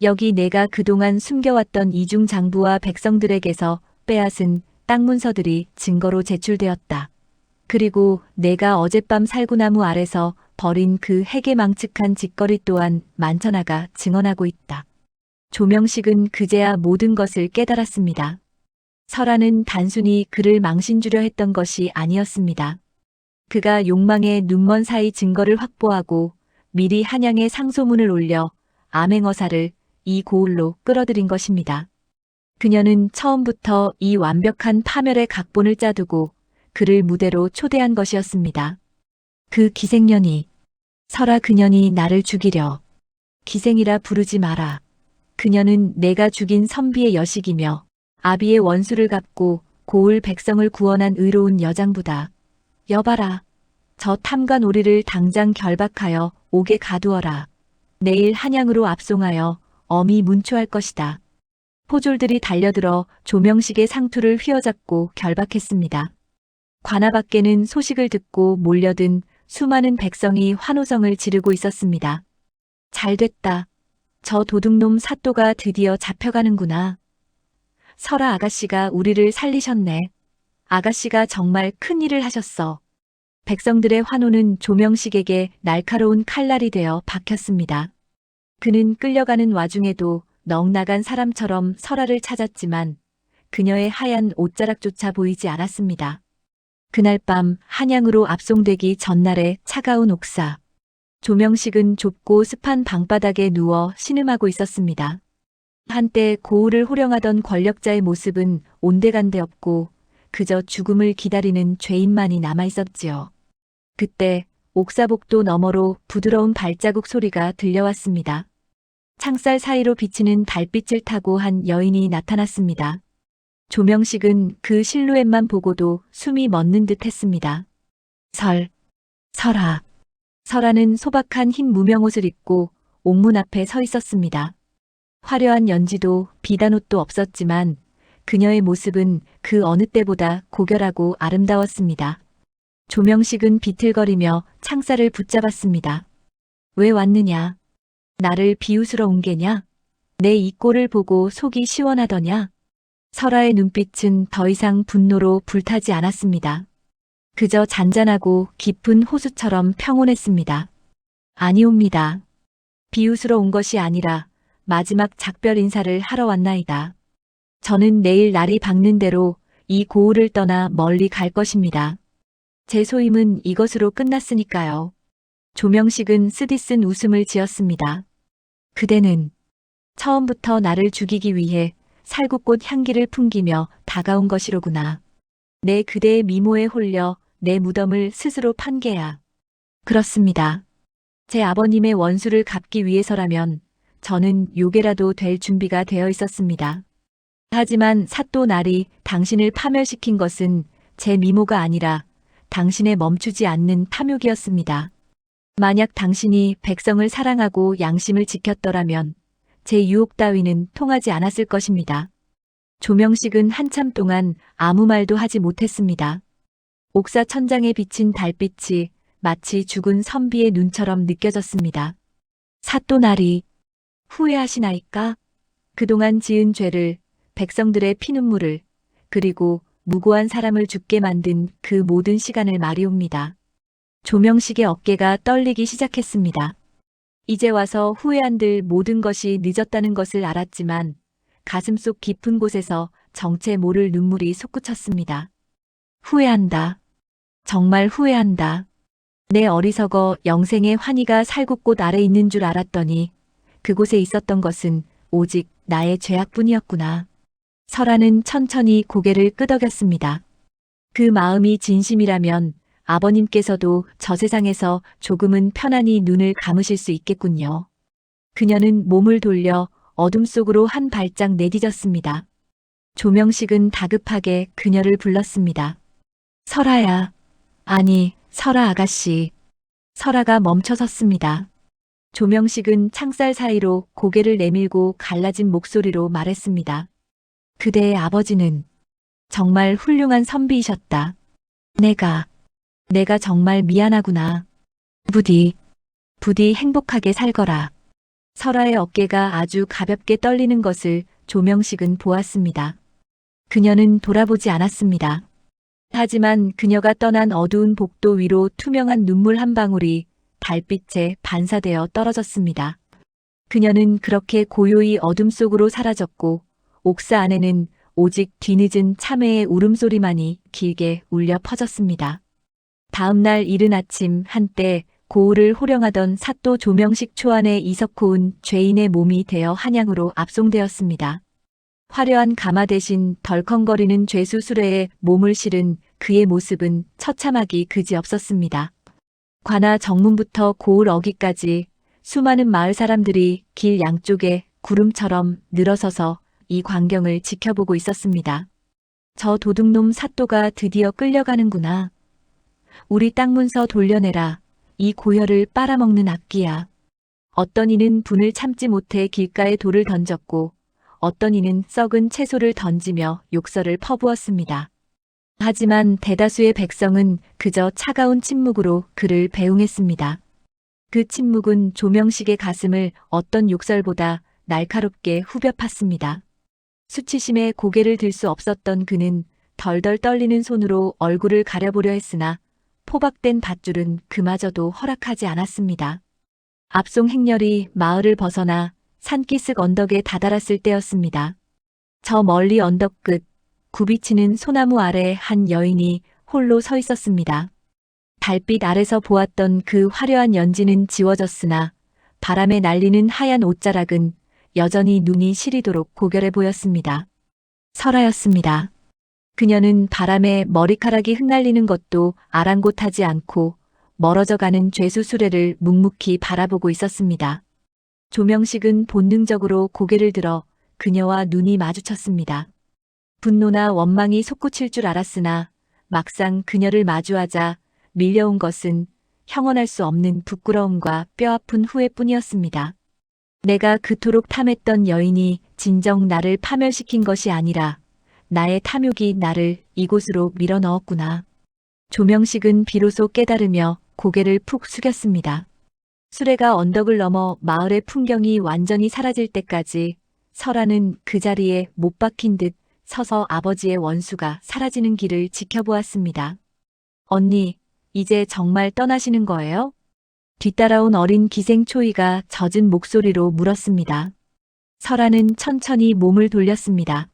여기 내가 그동안 숨겨왔던 이중 장부와 백성들에게서 빼앗은 땅 문서들이 증거로 제출되었다. 그리고 내가 어젯밤 살구나무 아래서 버린 그 해괴망측한 짓거리 또한 만천하가 증언하고 있다. 조명식은 그제야 모든 것을 깨달았습니다. 설아는 단순히 그를 망신주려 했던 것이 아니었습니다. 그가 욕망의 눈먼 사이 증거를 확보하고 미리 한양에 상소문을 올려 암행어사를 이 고을로 끌어들인 것입니다. 그녀는 처음부터 이 완벽한 파멸의 각본을 짜두고 그를 무대로 초대한 것이었습니다. 그 기생년이, 설아 그년이 나를 죽이려. 기생이라 부르지 마라. 그녀는 내가 죽인 선비의 여식이며 아비의 원수를 갚고 고을 백성을 구원한 의로운 여장부다. 여봐라. 저 탐관 오리를 당장 결박하여 옥에 가두어라. 내일 한양으로 압송하여 엄히 문초할 것이다. 포졸들이 달려들어 조명식의 상투를 휘어잡고 결박했습니다. 관아 밖에는 소식을 듣고 몰려든 수많은 백성이 환호성을 지르고 있었습니다. 잘 됐다. 저 도둑놈 사또가 드디어 잡혀가는구나. 설아 아가씨가 우리를 살리셨네. 아가씨가 정말 큰 일을 하셨어. 백성들의 환호는 조명식에게 날카로운 칼날이 되어 박혔습니다. 그는 끌려가는 와중에도 넋나간 사람처럼 설아를 찾았지만 그녀의 하얀 옷자락조차 보이지 않았습니다. 그날 밤 한양으로 압송되기 전날의 차가운 옥사. 조명식은 좁고 습한 방바닥에 누워 신음하고 있었습니다. 한때 고을을 호령하던 권력자의 모습은 온데간데 없고 그저 죽음을 기다리는 죄인만이 남아있었지요. 그때 옥사복도 너머로 부드러운 발자국 소리가 들려왔습니다. 창살 사이로 비치는 달빛을 타고 한 여인이 나타났습니다. 조명식은 그 실루엣만 보고도 숨이 멎는 듯 했습니다. 설아. 설아는 소박한 흰 무명옷을 입고 옥문 앞에 서 있었습니다. 화려한 연지도 비단 옷도 없었지만 그녀의 모습은 그 어느 때보다 고결하고 아름다웠습니다. 조명식은 비틀거리며 창살을 붙잡았습니다. 왜 왔느냐? 나를 비웃으러 온 게냐? 내 이 꼴을 보고 속이 시원하더냐? 설아의 눈빛은 더 이상 분노로 불타지 않았습니다. 그저 잔잔하고 깊은 호수처럼 평온했습니다. 아니옵니다. 비웃으러 온 것이 아니라 마지막 작별 인사를 하러 왔나이다. 저는 내일 날이 밝는 대로 이 고을을 떠나 멀리 갈 것입니다. 제 소임은 이것으로 끝났으니까요. 조명식은 쓰디쓴 웃음을 지었습니다. 그대는 처음부터 나를 죽이기 위해 살구꽃 향기를 풍기며 다가온 것이로구나. 내 그대의 미모에 홀려 내 무덤을 스스로 판 게야. 그렇습니다. 제 아버님의 원수를 갚기 위해서라면 저는 요괴라도 될 준비가 되어 있었습니다. 하지만 사또 날이 당신을 파멸시킨 것은 제 미모가 아니라 당신의 멈추지 않는 탐욕이었습니다. 만약 당신이 백성을 사랑하고 양심을 지켰더라면 제 유혹 따위는 통하지 않았을 것입니다. 조명식은 한참 동안 아무 말도 하지 못했습니다. 옥사 천장에 비친 달빛이 마치 죽은 선비의 눈처럼 느껴졌습니다. 사또 날이 후회하시나이까? 그동안 지은 죄를, 백성들의 피눈물을, 그리고 무고한 사람을 죽게 만든 그 모든 시간을 말이옵니다. 조명식의 어깨가 떨리기 시작했습니다. 이제 와서 후회한들 모든 것이 늦었다는 것을 알았지만 가슴속 깊은 곳에서 정체 모를 눈물이 솟구쳤습니다. 후회한다. 정말 후회한다. 내 어리석어 영생의 환희가 살구꽃 아래 있는 줄 알았더니 그곳에 있었던 것은 오직 나의 죄악뿐이었구나. 설아는 천천히 고개를 끄덕였습니다. 그 마음이 진심이라면 아버님께서도 저 세상에서 조금은 편안히 눈을 감으실 수 있겠군요. 그녀는 몸을 돌려 어둠 속으로 한 발짝 내디뎠습니다. 조명식은 다급하게 그녀를 불렀습니다. 설아야. 아니, 설아 아가씨. 설아가 멈춰섰습니다. 조명식은 창살 사이로 고개를 내밀고 갈라진 목소리로 말했습니다. 그대의 아버지는 정말 훌륭한 선비이셨다. 내가 정말 미안하구나. 부디 행복하게 살거라. 설아의 어깨가 아주 가볍게 떨리는 것을 조명식은 보았습니다. 그녀는 돌아보지 않았습니다. 하지만 그녀가 떠난 어두운 복도 위로 투명한 눈물 한 방울이 달빛에 반사되어 떨어졌습니다. 그녀는 그렇게 고요히 어둠 속으로 사라졌고 옥사 안에는 오직 뒤늦은 참회의 울음소리만이 길게 울려 퍼졌습니다. 다음 날 이른 아침 한때 고을을 호령하던 사또 조명식 초안의 이석호은 죄인의 몸이 되어 한양으로 압송되었습니다. 화려한 가마 대신 덜컹거리는 죄수 수레에 몸을 실은 그의 모습은 처참하기 그지없었습니다. 관아 정문부터 고을 어귀까지 수많은 마을 사람들이 길 양쪽에 구름처럼 늘어서서 이 광경을 지켜보고 있었습니다. 저 도둑놈 사또가 드디어 끌려가는구나. 우리 땅 문서 돌려내라. 이 고혈을 빨아먹는 악귀야. 어떤 이는 분을 참지 못해 길가에 돌을 던졌고 어떤 이는 썩은 채소를 던지며 욕설을 퍼부었습니다. 하지만 대다수의 백성은 그저 차가운 침묵으로 그를 배웅했습니다. 그 침묵은 조명식의 가슴을 어떤 욕설보다 날카롭게 후벼 팠습니다. 수치심에 고개를 들 수 없었던 그는 덜덜 떨리는 손으로 얼굴을 가려보려 했으나 포박된 밧줄은 그마저도 허락하지 않았습니다. 압송 행렬이 마을을 벗어나 산기슭 언덕에 다다랐을 때였습니다. 저 멀리 언덕 끝 굽이치는 소나무 아래 한 여인이 홀로 서 있었습니다. 달빛 아래서 보았던 그 화려한 연지는 지워졌으나 바람에 날리는 하얀 옷자락은 여전히 눈이 시리도록 고결해 보였습니다. 설아였습니다. 그녀는 바람에 머리카락이 흩날리는 것도 아랑곳하지 않고 멀어져 가는 죄수 수레를 묵묵히 바라보고 있었습니다. 조명식은 본능적으로 고개를 들어 그녀와 눈이 마주쳤습니다. 분노나 원망이 솟구칠 줄 알았으나 막상 그녀를 마주하자 밀려온 것은 형언할 수 없는 부끄러움과 뼈아픈 후회뿐이었습니다. 내가 그토록 탐했던 여인이 진정 나를 파멸시킨 것이 아니라 나의 탐욕이 나를 이곳으로 밀어넣었구나. 조명식은 비로소 깨달으며 고개를 푹 숙였습니다. 수레가 언덕을 넘어 마을의 풍경이 완전히 사라질 때까지 설아는 그 자리에 못 박힌 듯 서서 아버지의 원수가 사라지는 길을 지켜보았습니다. 언니, 이제 정말 떠나시는 거예요? 뒤따라온 어린 기생초이가 젖은 목소리로 물었습니다. 설아는 천천히 몸을 돌렸습니다.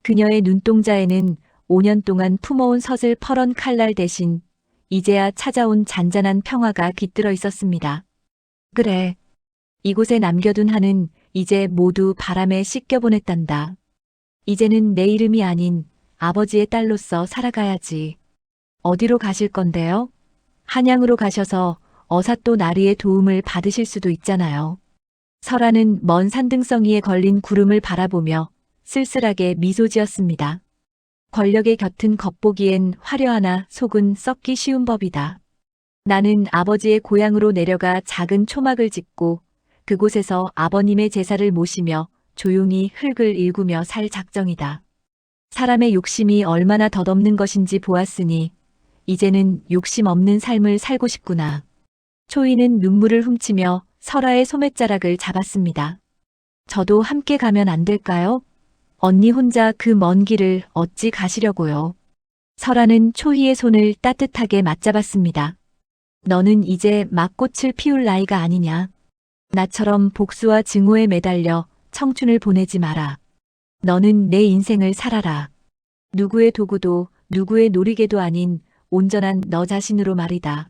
그녀의 눈동자에는 5년 동안 품어온 서슬 퍼런 칼날 대신 이제야 찾아온 잔잔한 평화가 깃들어 있었습니다. 그래. 이곳에 남겨둔 한은 이제 모두 바람에 씻겨보냈단다. 이제는 내 이름이 아닌 아버지의 딸로서 살아가야지. 어디로 가실 건데요? 한양으로 가셔서 어사또 나리의 도움을 받으실 수도 있잖아요. 설아는 먼 산등성이에 걸린 구름을 바라보며 쓸쓸하게 미소 지었습니다. 권력의 곁은 겉보기엔 화려하나 속은 썩기 쉬운 법이다. 나는 아버지의 고향으로 내려가 작은 초막을 짓고 그곳에서 아버님의 제사를 모시며 조용히 흙을 일구며 살 작정이다. 사람의 욕심이 얼마나 덧없는 것인지 보았으니 이제는 욕심 없는 삶을 살고 싶구나. 초이는 눈물을 훔치며 설아의 소매자락을 잡았습니다. 저도 함께 가면 안 될까요? 언니 혼자 그 먼 길을 어찌 가시려고요. 설아는 초희의 손을 따뜻하게 맞잡았습니다. 너는 이제 막 꽃을 피울 나이가 아니냐. 나처럼 복수와 증오에 매달려 청춘을 보내지 마라. 너는 내 인생을 살아라. 누구의 도구도 누구의 놀이개도 아닌 온전한 너 자신으로 말이다.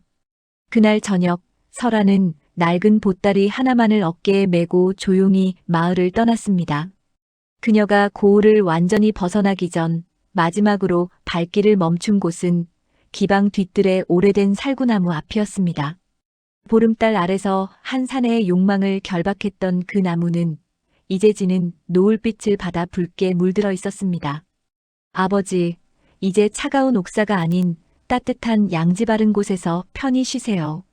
그날 저녁 설아는 낡은 보따리 하나만을 어깨에 메고 조용히 마을을 떠났습니다. 그녀가 고을을 완전히 벗어나기 전 마지막으로 발길을 멈춘 곳은 기방 뒤뜰의 오래된 살구나무 앞이었습니다. 보름달 아래서 한 사내의 욕망을 결박했던 그 나무는 이제 지는 노을빛을 받아 붉게 물들어 있었습니다. 아버지, 이제 차가운 옥사가 아닌 따뜻한 양지 바른 곳에서 편히 쉬세요.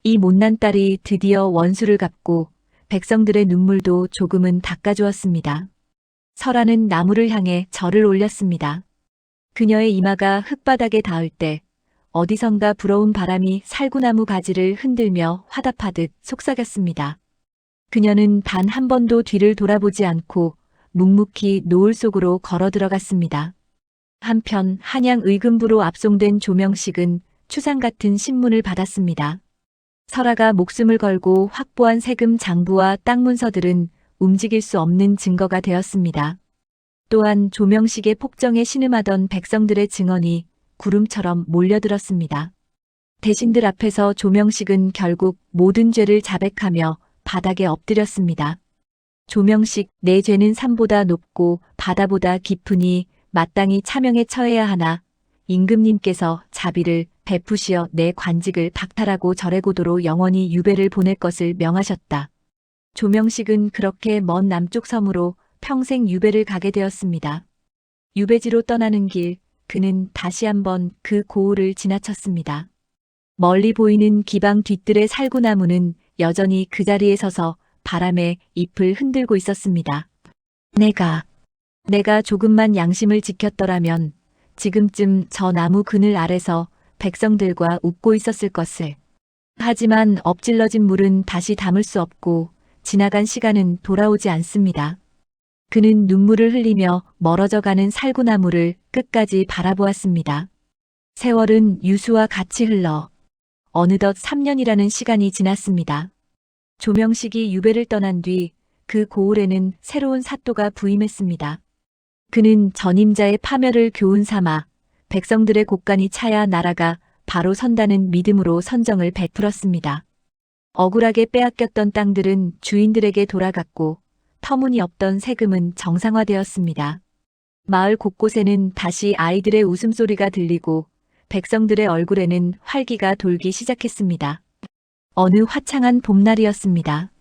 이 못난 딸이 드디어 원수를 갚고 백성들의 눈물도 조금은 닦아주었습니다. 설아는 나무를 향해 절을 올렸습니다. 그녀의 이마가 흙바닥에 닿을 때 어디선가 불어온 바람이 살구나무 가지를 흔들며 화답하듯 속삭였습니다. 그녀는 단 한 번도 뒤를 돌아보지 않고 묵묵히 노을 속으로 걸어 들어갔습니다. 한편 한양 의금부로 압송된 조명식은 추상 같은 신문을 받았습니다. 설아가 목숨을 걸고 확보한 세금 장부와 땅 문서들은 움직일 수 없는 증거가 되었습니다. 또한 조명식의 폭정에 신음하던 백성들의 증언이 구름처럼 몰려들었습니다. 대신들 앞에서 조명식은 결국 모든 죄를 자백하며 바닥에 엎드렸습니다. 조명식, 내 죄는 산보다 높고 바다보다 깊으니 마땅히 차명에 처해야 하나 임금님께서 자비를 베푸시어 내 관직을 박탈하고 절해고도로 영원히 유배를 보낼 것을 명하셨다. 조명식은 그렇게 먼 남쪽 섬으로 평생 유배를 가게 되었습니다. 유배지로 떠나는 길, 그는 다시 한번 그 고을을 지나쳤습니다. 멀리 보이는 기방 뒤뜰의 살구나무는 여전히 그 자리에 서서 바람에 잎을 흔들고 있었습니다. 내가 조금만 양심을 지켰더라면 지금쯤 저 나무 그늘 아래서 백성들과 웃고 있었을 것을. 하지만 엎질러진 물은 다시 담을 수 없고 지나간 시간은 돌아오지 않습니다. 그는 눈물을 흘리며 멀어져가는 살구나무를 끝까지 바라보았습니다. 세월은 유수와 같이 흘러 어느덧 3년이라는 시간이 지났습니다. 조명식이 유배를 떠난 뒤 그 고을에는 새로운 사또가 부임했습니다. 그는 전임자의 파멸을 교훈 삼아 백성들의 곳간이 차야 나라가 바로 선다는 믿음으로 선정을 베풀었습니다. 억울하게 빼앗겼던 땅들은 주인들에게 돌아갔고 터무니없던 세금은 정상화되었습니다. 마을 곳곳에는 다시 아이들의 웃음소리가 들리고 백성들의 얼굴에는 활기가 돌기 시작했습니다. 어느 화창한 봄날이었습니다.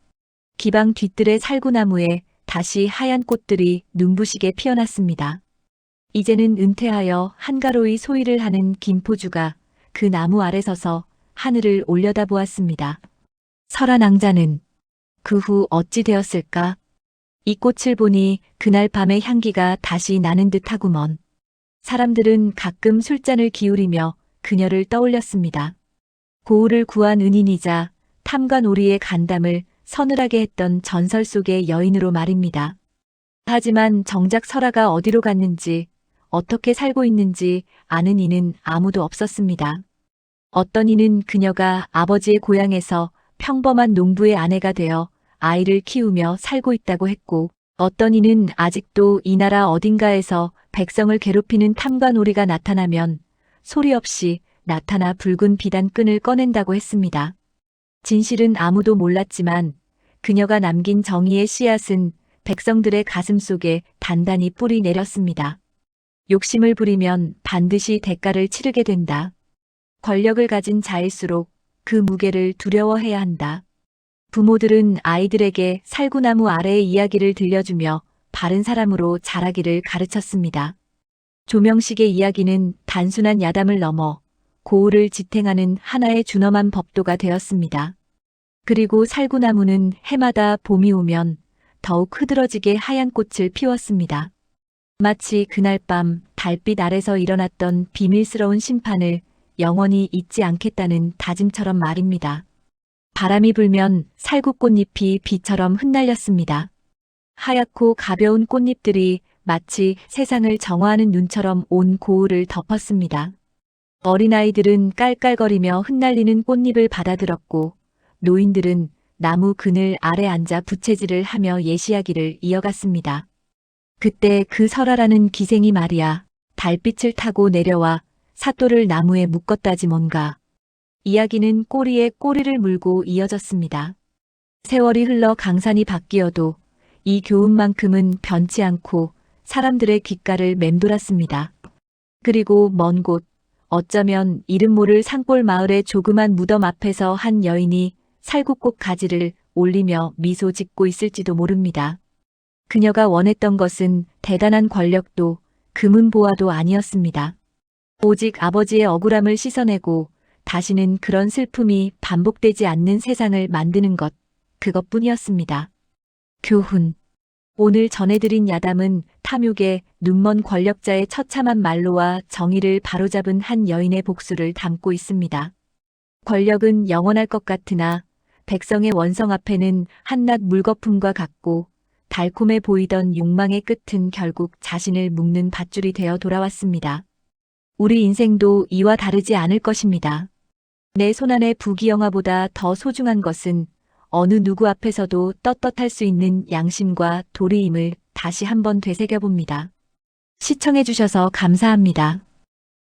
기방 뒤뜰의 살구나무에 다시 하얀 꽃들이 눈부시게 피어났습니다. 이제는 은퇴하여 한가로이 소일을 하는 김포주가 그 나무 아래 서서 하늘을 올려다보았습니다. 설아 낭자는 그 후 어찌 되었을까? 이 꽃을 보니 그날 밤의 향기가 다시 나는 듯하구먼. 사람들은 가끔 술잔을 기울이며 그녀를 떠올렸습니다. 고을을 구한 은인이자 탐과 놀이의 간담을 서늘하게 했던 전설 속의 여인으로 말입니다. 하지만 정작 설아가 어디로 갔는지 어떻게 살고 있는지 아는 이는 아무도 없었습니다. 어떤 이는 그녀가 아버지의 고향에서 평범한 농부의 아내가 되어 아이를 키우며 살고 있다고 했고, 어떤 이는 아직도 이 나라 어딘가에서 백성을 괴롭히는 탐관오리가 나타나면 소리 없이 나타나 붉은 비단끈을 꺼낸다고 했습니다. 진실은 아무도 몰랐지만 그녀가 남긴 정의의 씨앗은 백성들의 가슴 속에 단단히 뿌리 내렸습니다. 욕심을 부리면 반드시 대가를 치르게 된다. 권력을 가진 자일수록 그 무게를 두려워해야 한다. 부모들은 아이들에게 살구나무 아래의 이야기를 들려주며 바른 사람으로 자라기를 가르쳤습니다. 조명식의 이야기는 단순한 야담을 넘어 고을을 지탱하는 하나의 준엄한 법도가 되었습니다. 그리고 살구나무는 해마다 봄이 오면 더욱 흐드러지게 하얀 꽃을 피웠습니다. 마치 그날 밤 달빛 아래서 일어났던 비밀스러운 심판을 영원히 잊지 않겠다는 다짐처럼 말입니다. 바람이 불면 살구꽃잎이 비처럼 흩날렸습니다. 하얗고 가벼운 꽃잎들이 마치 세상을 정화하는 눈처럼 온 고을을 덮었습니다. 어린아이들은 깔깔거리며 흩날리는 꽃잎을 받아들었고, 노인들은 나무 그늘 아래 앉아 부채질을 하며 예시하기를 이어갔습니다. 그때 그 설아라는 기생이 말이야, 달빛을 타고 내려와 사또를 나무에 묶었다지 뭔가. 이야기는 꼬리에 꼬리를 물고 이어졌습니다. 세월이 흘러 강산이 바뀌어도 이 교훈만큼은 변치 않고 사람들의 귓가를 맴돌았습니다. 그리고 먼 곳, 어쩌면 이름 모를 산골 마을의 조그만 무덤 앞에서 한 여인이 살구꽃 가지를 올리며 미소 짓고 있을지도 모릅니다. 그녀가 원했던 것은 대단한 권력도 금은보화도 아니었습니다. 오직 아버지의 억울함을 씻어내고 다시는 그런 슬픔이 반복되지 않는 세상을 만드는 것, 그것뿐이었습니다. 교훈. 오늘 전해드린 야담은 탐욕의 눈먼 권력자의 처참한 말로와 정의를 바로잡은 한 여인의 복수를 담고 있습니다. 권력은 영원할 것 같으나 백성의 원성 앞에는 한낱 물거품과 같고, 달콤해 보이던 욕망의 끝은 결국 자신을 묶는 밧줄이 되어 돌아왔습니다. 우리 인생도 이와 다르지 않을 것입니다. 내 손안의 부귀영화보다 더 소중한 것은 어느 누구 앞에서도 떳떳할 수 있는 양심과 도리임을 다시 한번 되새겨봅니다. 시청해주셔서 감사합니다.